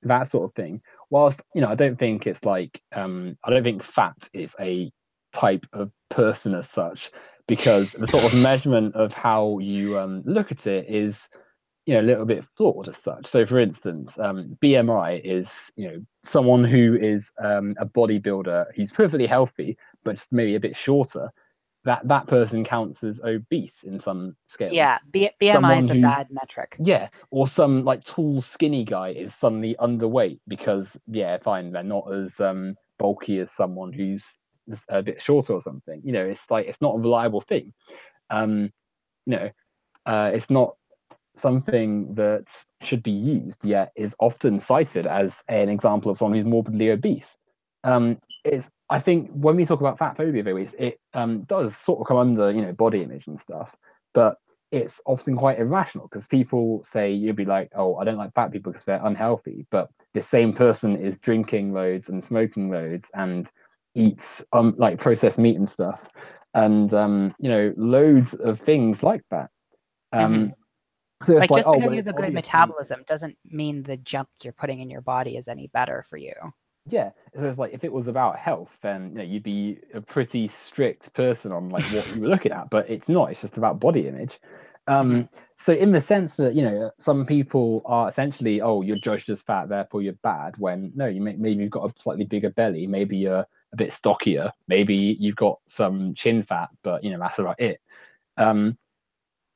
that sort of thing, whilst I don't think it's like I don't think fat is a type of person as such, because the sort of measurement of how you look at it is a little bit flawed as such. So, for instance, BMI is someone who is a bodybuilder who's perfectly healthy but just maybe a bit shorter. That person counts as obese in some scales. Yeah. BMI Someone is a who's, bad metric. yeah, or some like tall, skinny guy is suddenly underweight because, yeah, fine, they're not as bulky as someone who's a bit shorter or something. It's like it's not a reliable thing. Um, you know, it's not something that should be used, yet is often cited as an example of someone who's morbidly obese. It's I think when we talk about fat phobia, though, it does sort of come under body image and stuff, but it's often quite irrational because people say you'd be like, oh, I don't like fat people because they're unhealthy, but the same person is drinking loads and smoking loads and eats like processed meat and stuff, and loads of things like that. Mm-hmm. Um, so it's Like like, just oh, because well, you have it's a good obviously, metabolism doesn't mean the junk you're putting in your body is any better for you. yeah. So it's like if it was about health, then you'd be a pretty strict person on like what you were looking at, but it's not. It's just about body image. Mm-hmm. So in the sense that some people are essentially, oh, you're judged as fat, therefore you're bad. When no, maybe you've got a slightly bigger belly, maybe you're a bit stockier, maybe you've got some chin fat, but that's about it. Um,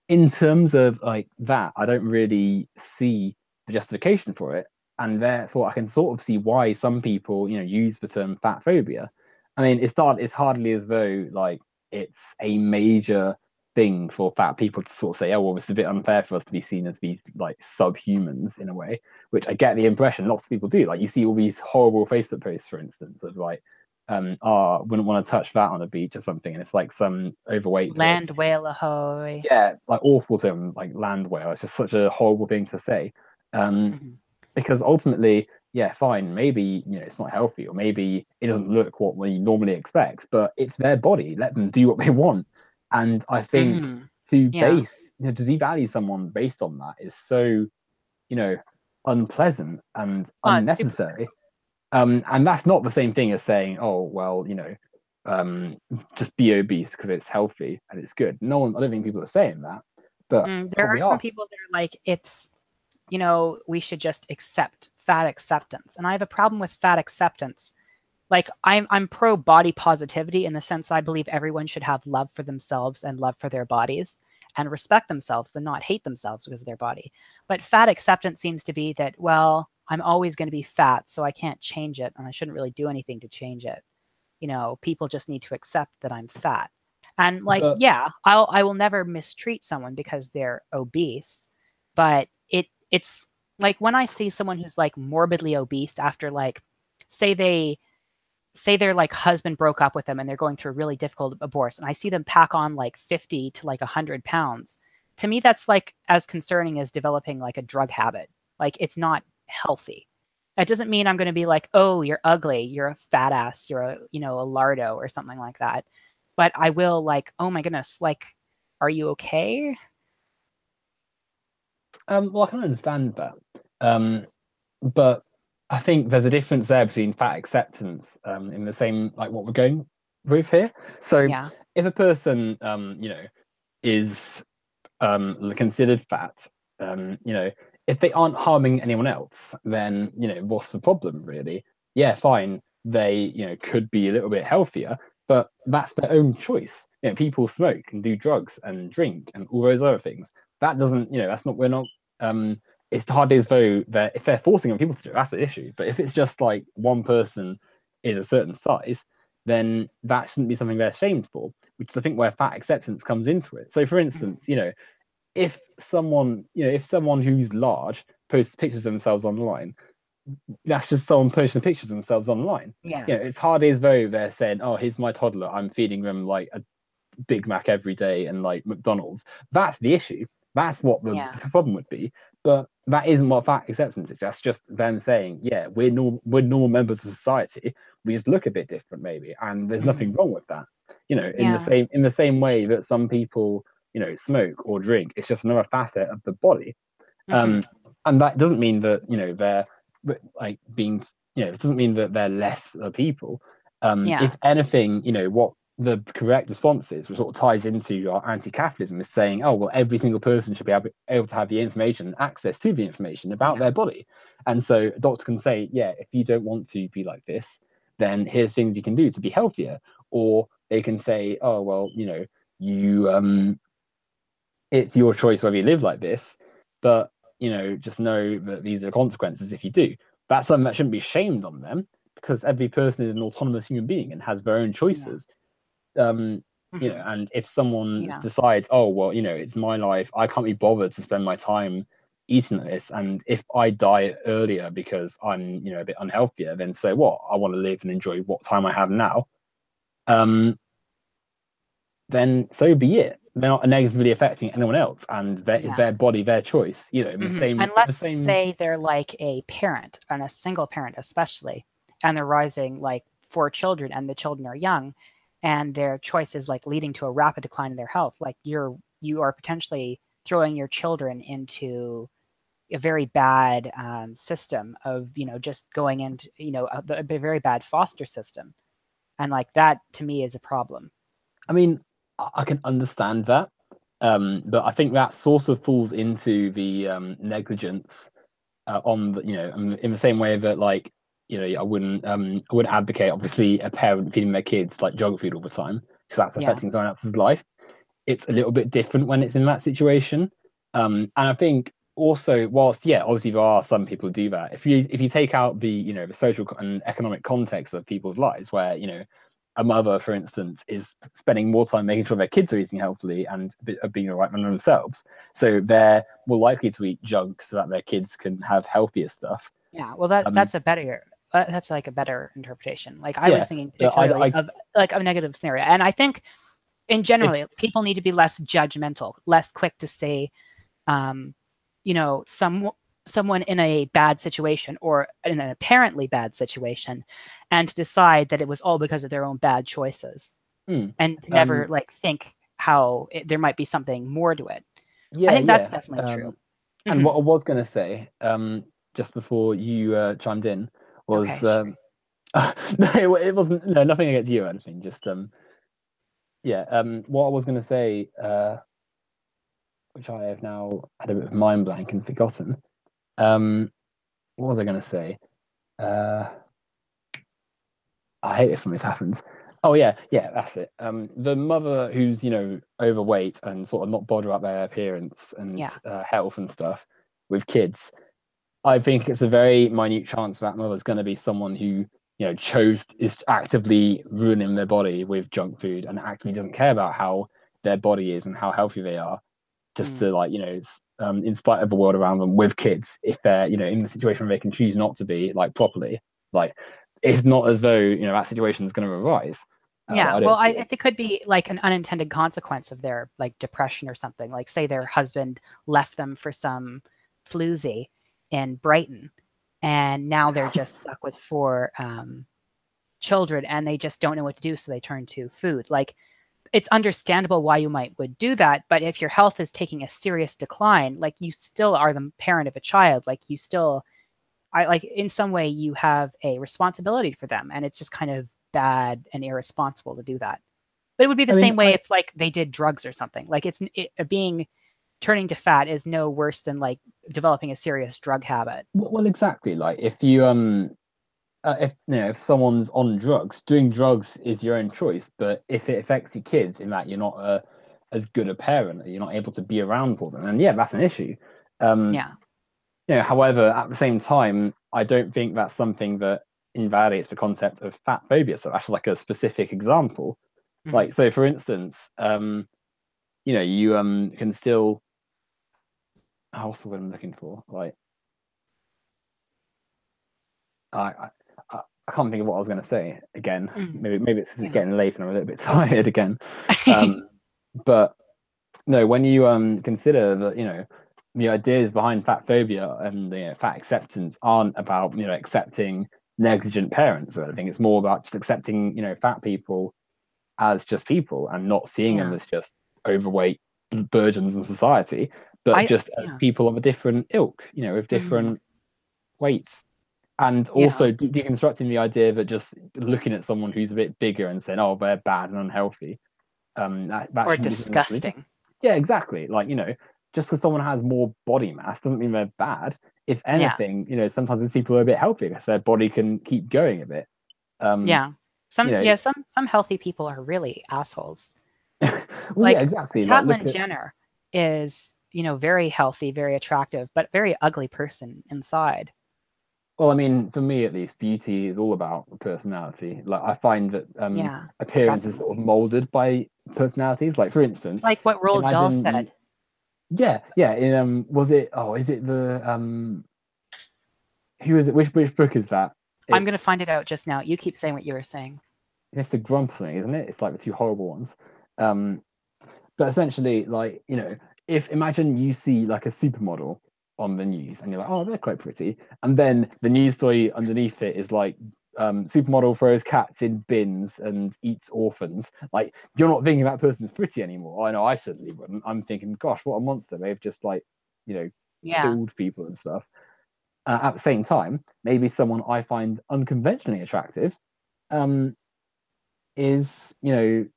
in terms of like that, I don't really see the justification for it, and therefore I can sort of see why some people, use the term fat phobia. I mean, it's hardly as though like it's a major thing for fat people to sort of say, oh, well, it's a bit unfair for us to be seen as these like subhumans in a way, which I get the impression lots of people do. Like you see all these horrible Facebook posts, for instance, of like wouldn't want to touch that on a beach or something, and it's like some overweight Land person, whale ahoy. yeah, like awful to him, like land whale. It's just such a horrible thing to say. Um, Mm-hmm. because ultimately, yeah, fine, maybe it's not healthy, or maybe it doesn't look what we normally expect, but it's their body. Let them do what they want. And I think Mm-hmm. to Yeah. base, to devalue someone based on that is so, you know, unpleasant and Oh, it's super. unnecessary. And that's not the same thing as saying, oh, well, um, just be obese because it's healthy and it's good. No one, I don't think people are saying that, but There are probably some are. people that are like, we should just accept fat acceptance. And I have a problem with fat acceptance. Like I'm pro body positivity in the sense I believe everyone should have love for themselves and love for their bodies and respect themselves and not hate themselves because of their body. But fat acceptance seems to be that, well, I'm always going to be fat, so I can't change it and I shouldn't really do anything to change it. People just need to accept that I'm fat. And like, But yeah, I will never mistreat someone because they're obese, but it's like when I see someone who's like morbidly obese after like say they say their like husband broke up with them and they're going through a really difficult divorce and I see them pack on like 50 to like 100 pounds, to me that's like as concerning as developing like a drug habit. Like it's not healthy. That doesn't mean I'm going to be like, oh, you're ugly, you're a fat ass, you're a, you know, a lardo or something like that. But I will like, oh my goodness, like, are you okay? Well, I can understand that. Um, but I think there's a difference there between fat acceptance, in the same like what we're going with here. So Yeah, if a person, is considered fat, if they aren't harming anyone else, then what's the problem really? Yeah, fine. They could be a little bit healthier, but that's their own choice. People smoke and do drugs and drink and all those other things. That doesn't, that's not. We're not. Um, it's hardly as though they're if they're forcing on people to do it, that's the issue. But if it's just like one person is a certain size, then that shouldn't be something they're ashamed for, which is I think where fat acceptance comes into it. So for mhm, instance, if someone who's large posts pictures of themselves online, that's just someone posting pictures of themselves online. yeah, It's hardly as though they're saying, "Oh, here's my toddler. I'm feeding them like a Big Mac every day and like McDonald's." That's the issue. That's what yeah, the problem would be. But that isn't what fat acceptance is. That's just them saying, "Yeah, we're normal members of society. We just look a bit different, maybe, and there's mhm, nothing wrong with that." yeah, In the same way that some people, smoke or drink. It's just another facet of the body. mhm, Um, and that doesn't mean that they're like being it doesn't mean that they're less people. If yeah, anything, what the correct response is, which sort of ties into our anti-capitalism, is saying, oh well, every single person should be able to have the information, access to the information about yeah, their body. And so a doctor can say, yeah, if you don't want to be like this, then here's things you can do to be healthier. Or they can say, oh well, you it's your choice whether you live like this, but just know that these are consequences if you do. That's something that shouldn't be shamed on them, because every person is an autonomous human being and has their own yeah, choices. mhm, And if someone yeah, decides, oh well, it's my life, I can't be bothered to spend my time eating this, and if I die earlier because I'm a bit unhealthier, then so what? I want to live and enjoy what time I have now. Um, then so be it. They're not negatively affecting anyone else, and it's yeah. their body, their choice. In And the let's same. say they're like a parent and a single parent, especially, and they're raising like four children, and the children are young, and their choice is like leading to a rapid decline in their health. Like you are potentially throwing your children into a very bad system of just going into a very bad foster system, and like that to me is a problem. I mean, I can understand that, but I think that sort of falls into the negligence on the in the same way that like I wouldn't advocate obviously a parent feeding their kids like junk food all the time because that's Yeah, affecting someone else's life. It's a little bit different when it's in that situation. And I think also, whilst yeah, obviously there are some people who do that. If you take out the the social and economic context of people's lives, where a mother, for instance, is spending more time making sure their kids are eating healthily and are being the right man themselves, so they're more likely to eat junk so that their kids can have healthier stuff. yeah. Well, that Um, that's a better that's like a better interpretation. Like I yeah, was thinking but particularly I of like a negative scenario, and I think in generally if people need to be less judgmental, less quick to say um, someone in a bad situation or in an apparently bad situation, and to decide that it was all because of their own bad choices, hmm, and to never um, like think how there might be something more to it. I yeah, think that's yeah. definitely true. And Hmm. what I was going to say, just before you chimed in, Okay, was sure. no, it wasn't. No, nothing against you or anything. Just yeah. What I was going to say, which I have now had a bit of mind blank and forgotten. What was I going to say? Uh, I hate this when this happens. Oh yeah, yeah, that's it. The mother who's overweight and sort of not bothered about their appearance and Yeah. health and stuff with kids. I think it's a very minute chance that mother's going to be someone who, chose is actively ruining their body with junk food and actively doesn't care about how their body is and how healthy they are, just Mm. to like, in spite of the world around them with kids, if they're, in the situation where they can choose not to be like properly, like it's not as though, that situation is going to arise. Yeah, I well, don't see it. it could be like an unintended consequence of their like depression or something. Like, say their husband left them for some floozy in Brighton, and now they're just stuck with four children, and they just don't know what to do, so they turn to food. Like, it's understandable why you might would do that, but if your health is taking a serious decline, like you still are the parent of a child, like you still, I like in some way you have a responsibility for them, and it's just kind of bad and irresponsible to do that. But it would be the I mean, same way if like they did drugs or something. Like being turning to fat is no worse than like developing a serious drug habit. well, exactly. Like if if someone's on drugs, doing drugs is your own choice. But if it affects your kids in that you're not as good a parent, you're not able to be around for them, and yeah, that's an issue. Um, Yeah. However, at the same time, I don't think that's something that invalidates the concept of fat phobia. So that's like a specific example. Like, Hmm. so for instance, you can still, what's the word I'm looking for? Like, I, I, I can't think of what I was going to say again. Mm. Maybe it's Yeah. getting late and I'm a little bit tired again. Um, but no, when you consider that the ideas behind fat phobia and fat acceptance aren't about accepting negligent parents or anything. It's more about just accepting fat people as just people and not seeing them Yeah. as just overweight burdens in society, but I just as yeah. people of a different ilk, with Hmm. different weights. And Yeah. also deconstructing the idea that just looking at someone who's a bit bigger and saying, "Oh, they're bad and unhealthy," that Or shouldn't be something that's disgusting. yeah, exactly. Like, just because someone has more body mass doesn't mean they're bad. If Yeah. anything, sometimes these people are a bit healthier because their body can keep going a bit. Um, Yeah. you know, Some healthy people are really assholes. well, yeah, Like exactly. Like, look Catelyn at, Jenner is, very healthy, very attractive, but very ugly person inside. well, I mean, for me at least, beauty is all about personality. Like, I find that Yeah, appearance is sort of definitely. molded by personalities. Like, for It's instance, like what Roald Dahl imagine you, said. yeah, yeah. In was it? Oh, is it the who is it? Which book is that? I'm gonna It's find it out just now. You keep saying what you were saying. Mr. Grumpling, isn't it? It's like the two horrible ones. Um, but essentially, like, if imagine you see like a supermodel on the news and you're like, oh, they're quite pretty. And then the news story underneath it is like, supermodel throws cats in bins and eats orphans. Like, you're not thinking that person's pretty anymore. I know I certainly wouldn't. I'm thinking, gosh, what a monster. They've just like, you know, Yeah, killed people and stuff. At the same time, maybe someone I find unconventionally attractive um, is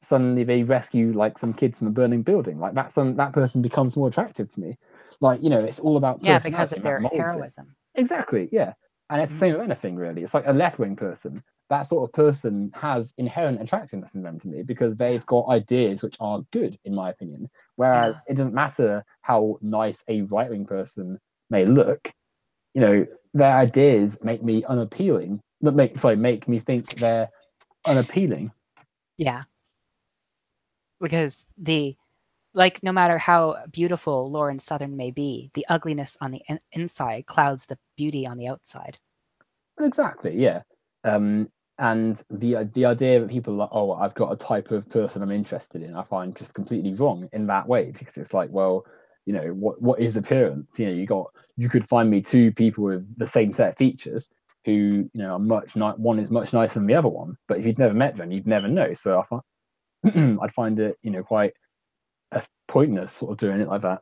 suddenly they rescue like some kids from a burning building like that person becomes more attractive to me, like it's all about yeah, because personality of and that their molds it. heroism. Exactly, yeah. And it's the Hmm. same with anything really. It's like a left-wing person, that sort of person has inherent attractiveness in them to me because Yeah, they've got ideas which are good in my opinion, yeah, whereas it doesn't matter how nice a right-wing person may look, you know their ideas make me unappealing, make me think they're unappealing. yeah. Because no matter how beautiful Lauren Southern may be, the ugliness on the inside clouds the beauty on the outside. Exactly, yeah. Um, and the idea that people are like, oh, I've got a type of person I'm interested in, I find just completely wrong in that way because it's like, well, what is appearance? You could find me two people with the same set of features who are one is much nicer than the other one, but if you'd never met them, you'd never know. So I'd find it quite pointless sort of doing it like that.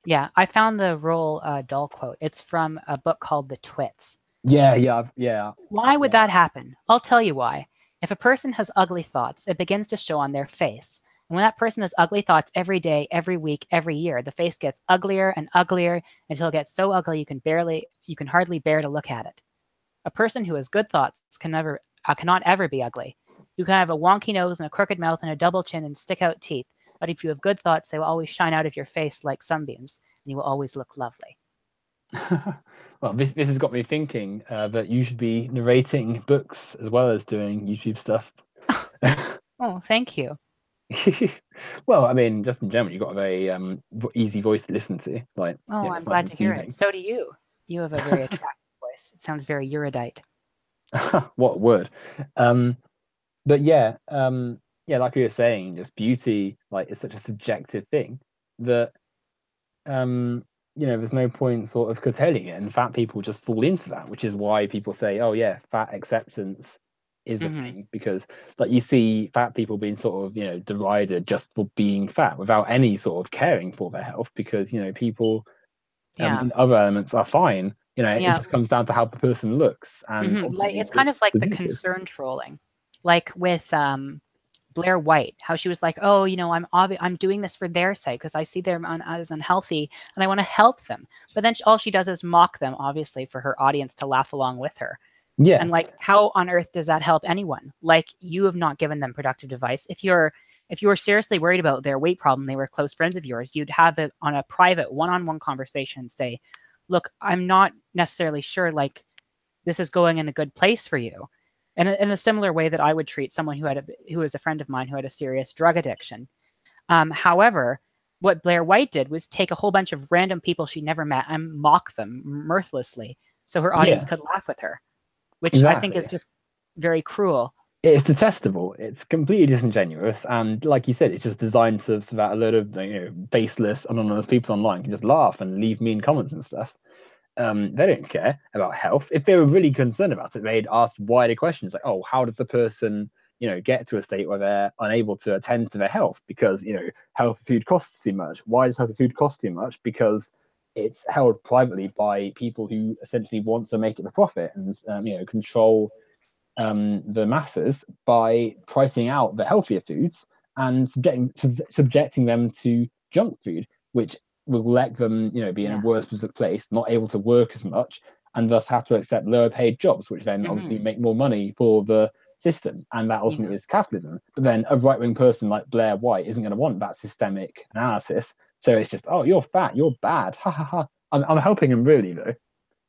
Yeah, I found the Roald Dahl quote. It's from a book called The Twits. Yeah, yeah, yeah, Why would yeah. that happen? I'll tell you why. If a person has ugly thoughts, it begins to show on their face. And when that person has ugly thoughts every day, every week, every year, the face gets uglier and uglier until it gets so ugly you can hardly bear to look at it. A person who has good thoughts cannot ever be ugly. You can have a wonky nose and a crooked mouth and a double chin and stick out teeth, but if you have good thoughts, they will always shine out of your face like sunbeams, and you will always look lovely. Well, this has got me thinking that you should be narrating books as well as doing YouTube stuff. Oh, thank you. Well, I mean, just in general, you've got a very easy voice to listen to. Like, Oh, I'm it's nice glad and to hear it. soothing. So do you. You have a very attractive voice. It sounds very erudite. What word? Um, but yeah, yeah, like you were saying, just beauty, like, is such a subjective thing that there's no point sort of curtailing it, and fat people just fall into that, which is why people say, oh yeah, fat acceptance is a Hmm. thing, because like you see fat people being sort of derided just for being fat without any sort of caring for their health, because people Yeah. in other elements are fine. It Yeah. just comes down to how the person looks, and Like ultimately it's kind it's of like the the beauty. concern trolling, like with Blair White, how she was like, "Oh, I'm doing this for their sake because I see them as unhealthy and I want to help them." But then all she does is mock them, obviously, for her audience to laugh along with her. Yeah, And like, how on earth does that help anyone? Like, you have not given them productive advice. If you were seriously worried about their weight problem, they were close friends of yours, you'd have it on a private one-on-one conversation and say, "Look, I'm not necessarily sure like this is going in a good place for you." In a similar way that I would treat someone who was a friend of mine who had a serious drug addiction. However, what Blair White did was take a whole bunch of random people she never met and mock them mirthlessly so her audience yeah, could laugh with her, which I think is exactly. just very cruel. It's detestable. It's completely disingenuous, and like you said, it's just designed so that a lot of faceless, anonymous people online can just laugh and leave mean comments and stuff. They don't care about health. If they were really concerned about it, they'd ask wider questions like, "Oh, how does the person, get to a state where they're unable to attend to their health because healthy food costs too much? Why does healthy food cost too much? Because it's held privately by people who essentially want to make it a profit and control the masses by pricing out the healthier foods and subjecting them to junk food, which will let them, be in a Yeah. worse place, not able to work as much, and thus have to accept lower paid jobs, which then obviously Hmm. make more money for the system. And that Yeah. ultimately is capitalism. But then a right wing person like Blair White isn't going to want that systemic analysis. So it's just, oh, you're fat, you're bad. Ha ha ha. I'm helping him really, though.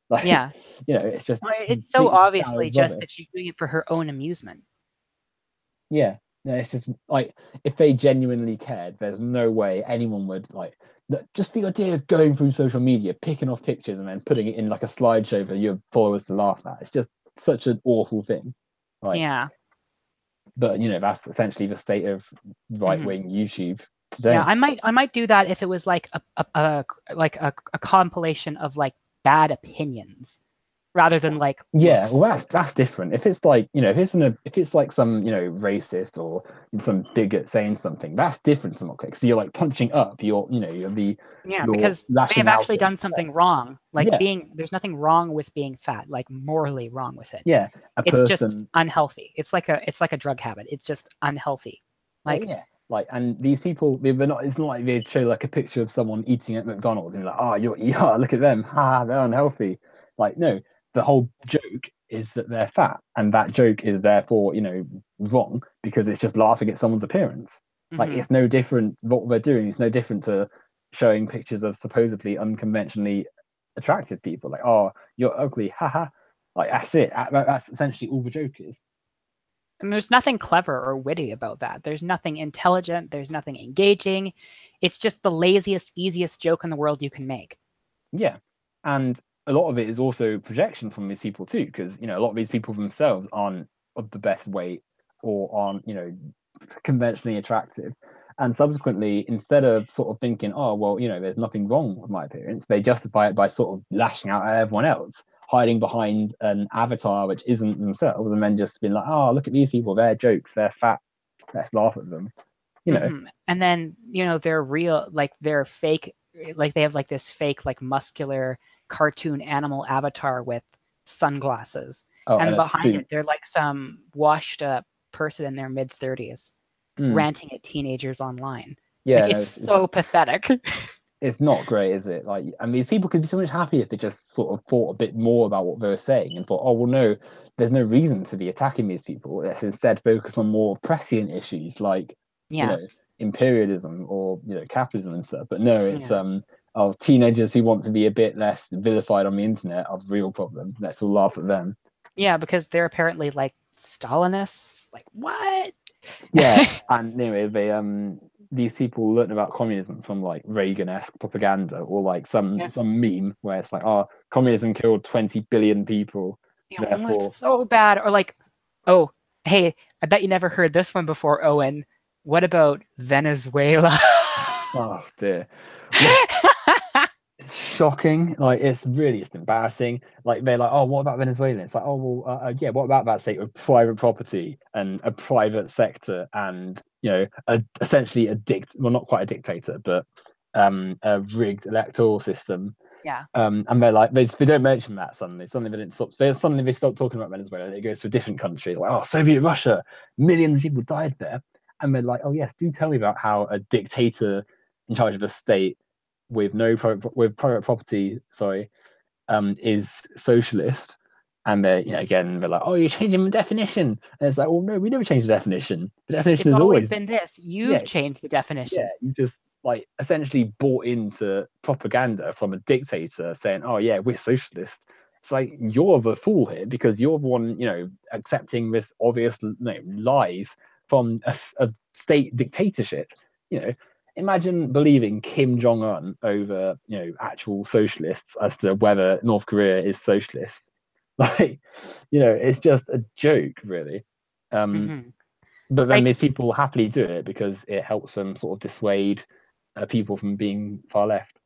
Like, Yeah. it's just Well, it's so completely sour obviously just that rubbish. she's doing it for her own amusement. Yeah, no, it's just like if they genuinely cared, there's no way anyone would like just the idea of going through social media, picking off pictures, and then putting it in like a slideshow for your followers to laugh at. It's just such an awful thing. Like, Yeah. but that's essentially the state of right Hmm. wing YouTube Yeah, today. I might do that if it was like a compilation of like bad opinions rather than like Yeah, well, looks. that's different. If it's like if it's like some racist or some bigot saying something, that's different to mock because you're like punching up. Yeah, You're because they lashing have out actually at done something protest. wrong. Like Yeah, there's nothing wrong with being fat, like morally wrong with it. yeah, a It's just person. unhealthy. It's like a drug habit. It's just unhealthy. Like, Yeah, like, and these people, they're not. It's not like they show like a picture of someone eating at McDonald's and you're like, oh, yeah, look at them, ha, they're unhealthy. Like, no, the whole joke is that they're fat, and that joke is therefore, wrong because it's just laughing at someone's appearance. Like, mhm. it's no different. What they're doing is no different to showing pictures of supposedly unconventionally attractive people. Like, oh, you're ugly, haha. Like, that's it. That's essentially all the joke is. And there's nothing clever or witty about that. There's nothing intelligent. There's nothing engaging. It's just the laziest, easiest joke in the world you can make. Yeah. And a lot of it is also projection from these people too, because a lot of these people themselves aren't of the best weight or aren't, conventionally attractive. And subsequently, instead of sort of thinking, oh, well, there's nothing wrong with my appearance, they justify it by sort of lashing out at everyone else, hiding behind an avatar which isn't themselves, and then just being like, oh, look at these people, they're jokes, they're fat, let's laugh at them. You know, And then they're real, like they're fake, like they have like this fake, like muscular cartoon animal avatar with sunglasses, oh, and and a behind suit. it they're like some washed up person in their mid 30s Mm, ranting at teenagers online. Like yeah, no, it's so pathetic. it's not great, is it? Like, and these people could be so much happier if they just sort of thought a bit more about what they were saying and thought, oh, well, no, there's no reason to be attacking these people. Let's instead focus on more prescient issues like, you Yeah, know, imperialism or, capitalism and stuff. But no, it's, yeah, oh, teenagers who want to be a bit less vilified on the internet are the real problem. Let's all laugh at them. yeah, because they're apparently like Stalinists. Like what? Yeah, and anyway, these people learn about communism from like Reagan-esque propaganda or like some Yes. some meme where it's like, oh, communism killed 20 billion people, It's therefore, so bad. Or like, oh, Hey, I bet you never heard this one before, Owen. What about Venezuela? Oh dear. Well, it's shocking. Like it's really just embarrassing. Like they're like, oh, what about Venezuela? It's like, oh well, yeah. What about that state of private property and a private sector, and essentially well, not quite a dictator, but a rigged electoral system. Yeah, And they're like, they don't mention that suddenly. Suddenly they didn't stop. Suddenly they stop talking about Venezuela. It goes to a different country. Like, oh, Soviet Russia, millions of people died there. And they're like, oh yes, do tell me about how a dictator in charge of a state with with private property, sorry, is socialist. And they're again they're like, oh, you're changing the definition. And it's like, well, no, we never changed the definition. The definition it's is always always been this. You've yeah, changed the yeah, definition. you just like essentially bought into propaganda from a dictator saying, "Oh yeah, we're socialist." It's like you're the fool here because you're the one, accepting this obvious lies from a state dictatorship. You know, imagine believing Kim Jong Un over, actual socialists as to whether North Korea is socialist. Like, it's just a joke, really. Um, Hmm. but then Like, these people happily do it because it helps them sort of dissuade people from being far left.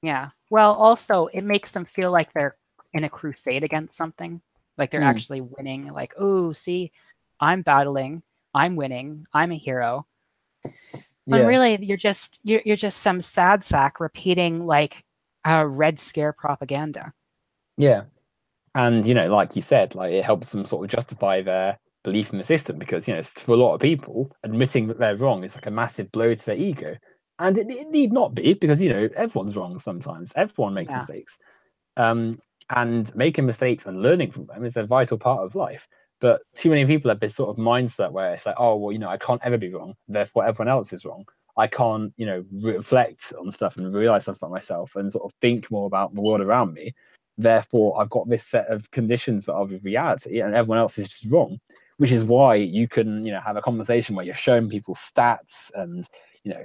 yeah. Well, also, it makes them feel like they're in a crusade against something, like they're Mm, actually winning. Like, oh, see, I'm battling, I'm winning, I'm a hero. When yeah, really you're just some sad sack repeating like Red Scare propaganda. yeah, and like you said, like it helps them sort of justify their belief in the system because for a lot of people, admitting that they're wrong is like a massive blow to their ego, and it need not be because everyone's wrong sometimes. Everyone makes Yeah, mistakes. um, and making mistakes and learning from them is a vital part of life. But too many people have this sort of mindset where it's like, oh, well, I can't ever be wrong. Therefore, everyone else is wrong. I can't, reflect on stuff and realize stuff about myself and sort of think more about the world around me. Therefore, I've got this set of conditions that are the reality, and everyone else is just wrong. Which is why you can, have a conversation where you're showing people stats and, you know,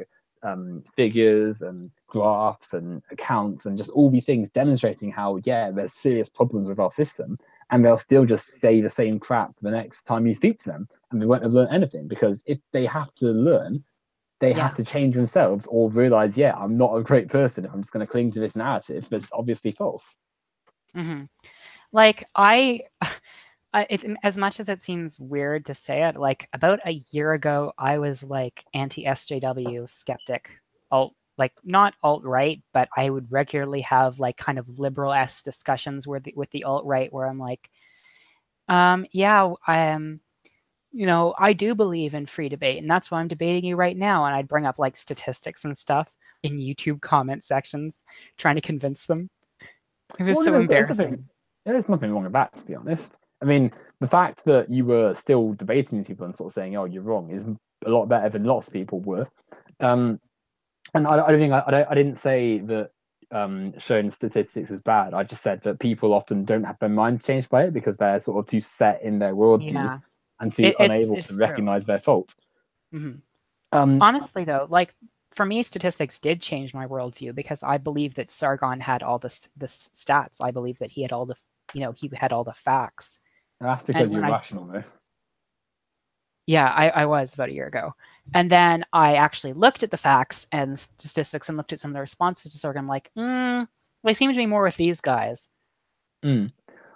figures and graphs and accounts and just all these things demonstrating how there's serious problems with our system, and they'll still just say the same crap the next time you speak to them, and they won't have learned anything because if they have to learn, they have yeah. to change themselves or realize, I'm not a great person if I'm just going to cling to this narrative that's obviously false. Hmm. Like as much as it seems weird to say it, like about a year ago, I was like anti SJW skeptic, alt like not alt right, but I would regularly have like kind of liberal s discussions with the alt right, where I'm like, yeah, I do believe in free debate, and that's why I'm debating you right now. And I'd bring up like statistics and stuff in YouTube comment sections, trying to convince them. It was Well, so there's nothing, embarrassing. there's nothing wrong with that, to be honest. I mean, the fact that you were still debating these people and sort of saying, "Oh, you're wrong," is a lot better than lots of people were. Um, and I don't think I didn't say that showing statistics is bad. I just said that people often don't have their minds changed by it because they're sort of too set in their worldview Yeah, and too unable to it's true. recognize their fault. Hmm. Um, Honestly, though, like for me, statistics did change my worldview because I believe that Sargon had all the stats. I believe that he had all the he had all the facts. that's And because when you're rational, though. yeah, I was about a year ago, and then I actually looked at the facts and statistics and looked at some of the responses to Sargon. I'm like, they seem to be more with these guys. Mm.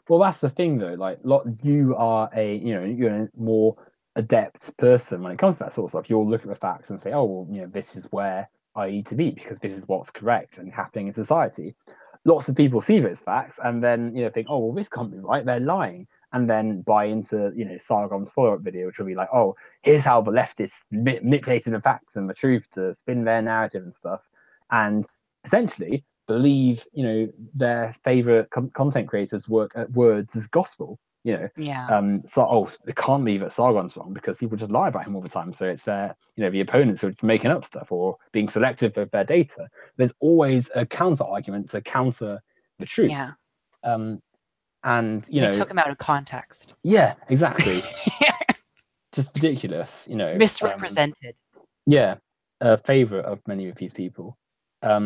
Well, that's the thing, though. Like, you are you're a more adept person when it comes to that sort of stuff. You'll look at the facts and say, oh, well, this is where I need to be because this is what's correct and happening in society. Lots of people see those facts and then think, oh, well, this can't be right. They're lying, and then buy into Sargon's follow-up video, which will be like, oh, here's how the leftists manipulated the facts and the truth to spin their narrative and stuff, and essentially believe their favorite content creators work at words as gospel. Yeah, So it can't be that Sargon's wrong because people just lie about him all the time. So it's their the opponents who are just making up stuff or being selective with their data. There's always a counter argument to counter the truth. yeah. um and They took him out of context, yeah, exactly, just ridiculous. misrepresented. Yeah, a favorite of many of these people. um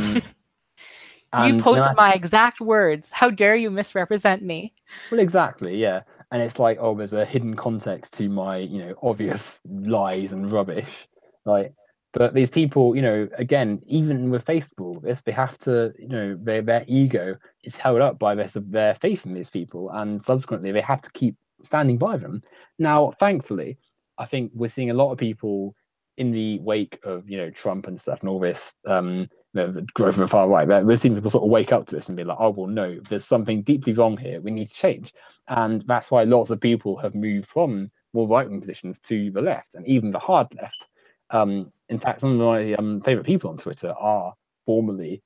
You and no posted matter my exact words. How dare you misrepresent me? Well, exactly, yeah. and it's like, oh, there's a hidden context to my, obvious lies and rubbish. Like, but these people, again, even with Facebook, this they have to, their ego is held up by their faith in these people, and subsequently they have to keep standing by them. Now, thankfully, I think we're seeing a lot of people in the wake of Trump and stuff and all this the growth of the far right. We're seeing people sort of wake up to this and be like, oh well, no, there's something deeply wrong here. We need to change, and that's why lots of people have moved from more right wing positions to the left and even the hard left. In fact, some of my favorite people on Twitter are formerly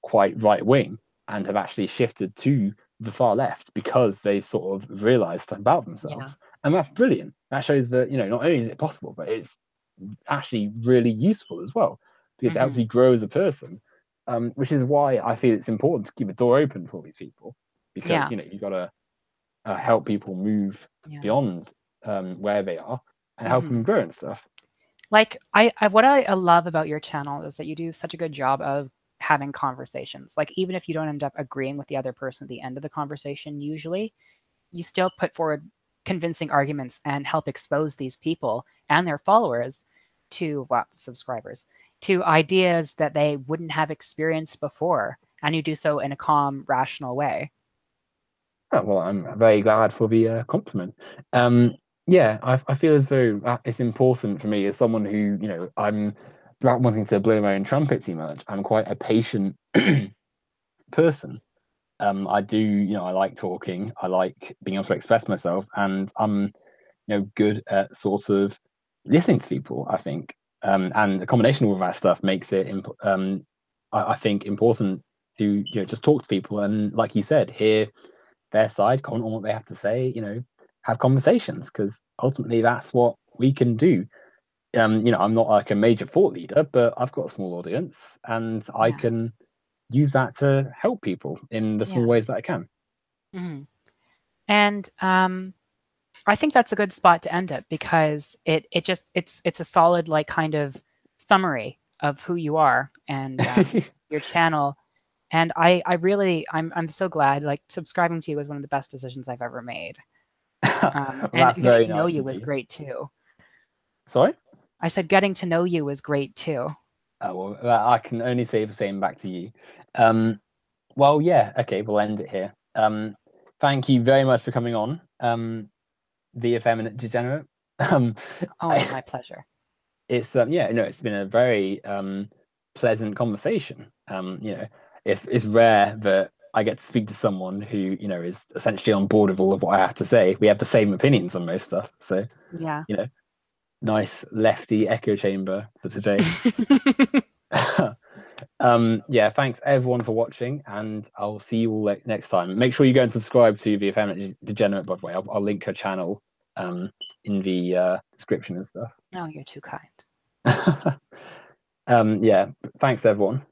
quite right wing and have actually shifted to the far left because they've sort of realized stuff about Yeah. themselves. And that's brilliant. That shows that, not only is it possible, but it's actually really useful as well because it helps Hmm. you grow as a person. Which is why I feel it's important to keep a door open for these people because, Yeah. you've got to help people move Yeah. beyond where they are and help Hmm. them grow and stuff. Like what I love about your channel is that you do such a good job of having conversations. Like even if you don't end up agreeing with the other person at the end of the conversation, usually you still put forward convincing arguments and help expose these people and their followers to, well, subscribers, to ideas that they wouldn't have experienced before. And you do so in a calm, rational way. Oh, well, I'm very glad for the compliment. Yeah, I feel as though it's important for me as someone who, I'm not wanting to blow my own trumpet too much. I'm quite a patient person. I do, I like talking. I like being able to express myself, and I'm, good at sort of listening to people. I think, and the combination of all that stuff makes it, I think, important to, just talk to people and, like you said, hear their side, comment on what they have to say. Have conversations because ultimately that's what we can do. I'm not like a major thought leader, but I've got a small audience, and I Yeah. can use that to help people in the small Yeah. ways that I can. Hmm. And I think that's a good spot to end it because it's a solid like kind of summary of who you are and your channel. And I really I'm so glad like subscribing to you was one of the best decisions I've ever made. Well, And that's getting very to know nice you of was you. great too. Sorry? I said getting to know you was great too. Well, I can only say the same back to you. Um, well, yeah, okay, we'll end it here. Thank you very much for coming on, the Effeminate Degenerate. Um, Oh, it's I, my pleasure. it's yeah, no, it's been a very pleasant conversation. It's rare that I get to speak to someone who is essentially on board with all of what I have to say. We have the same opinions on most stuff, so Yeah. you know, nice lefty echo chamber for today. Yeah, thanks everyone for watching, and I'll see you all next time. Make sure you go and subscribe to the Effeminate Degenerate, by the way. I'll link her channel in the description and stuff. Oh, you're too kind. Yeah, thanks everyone.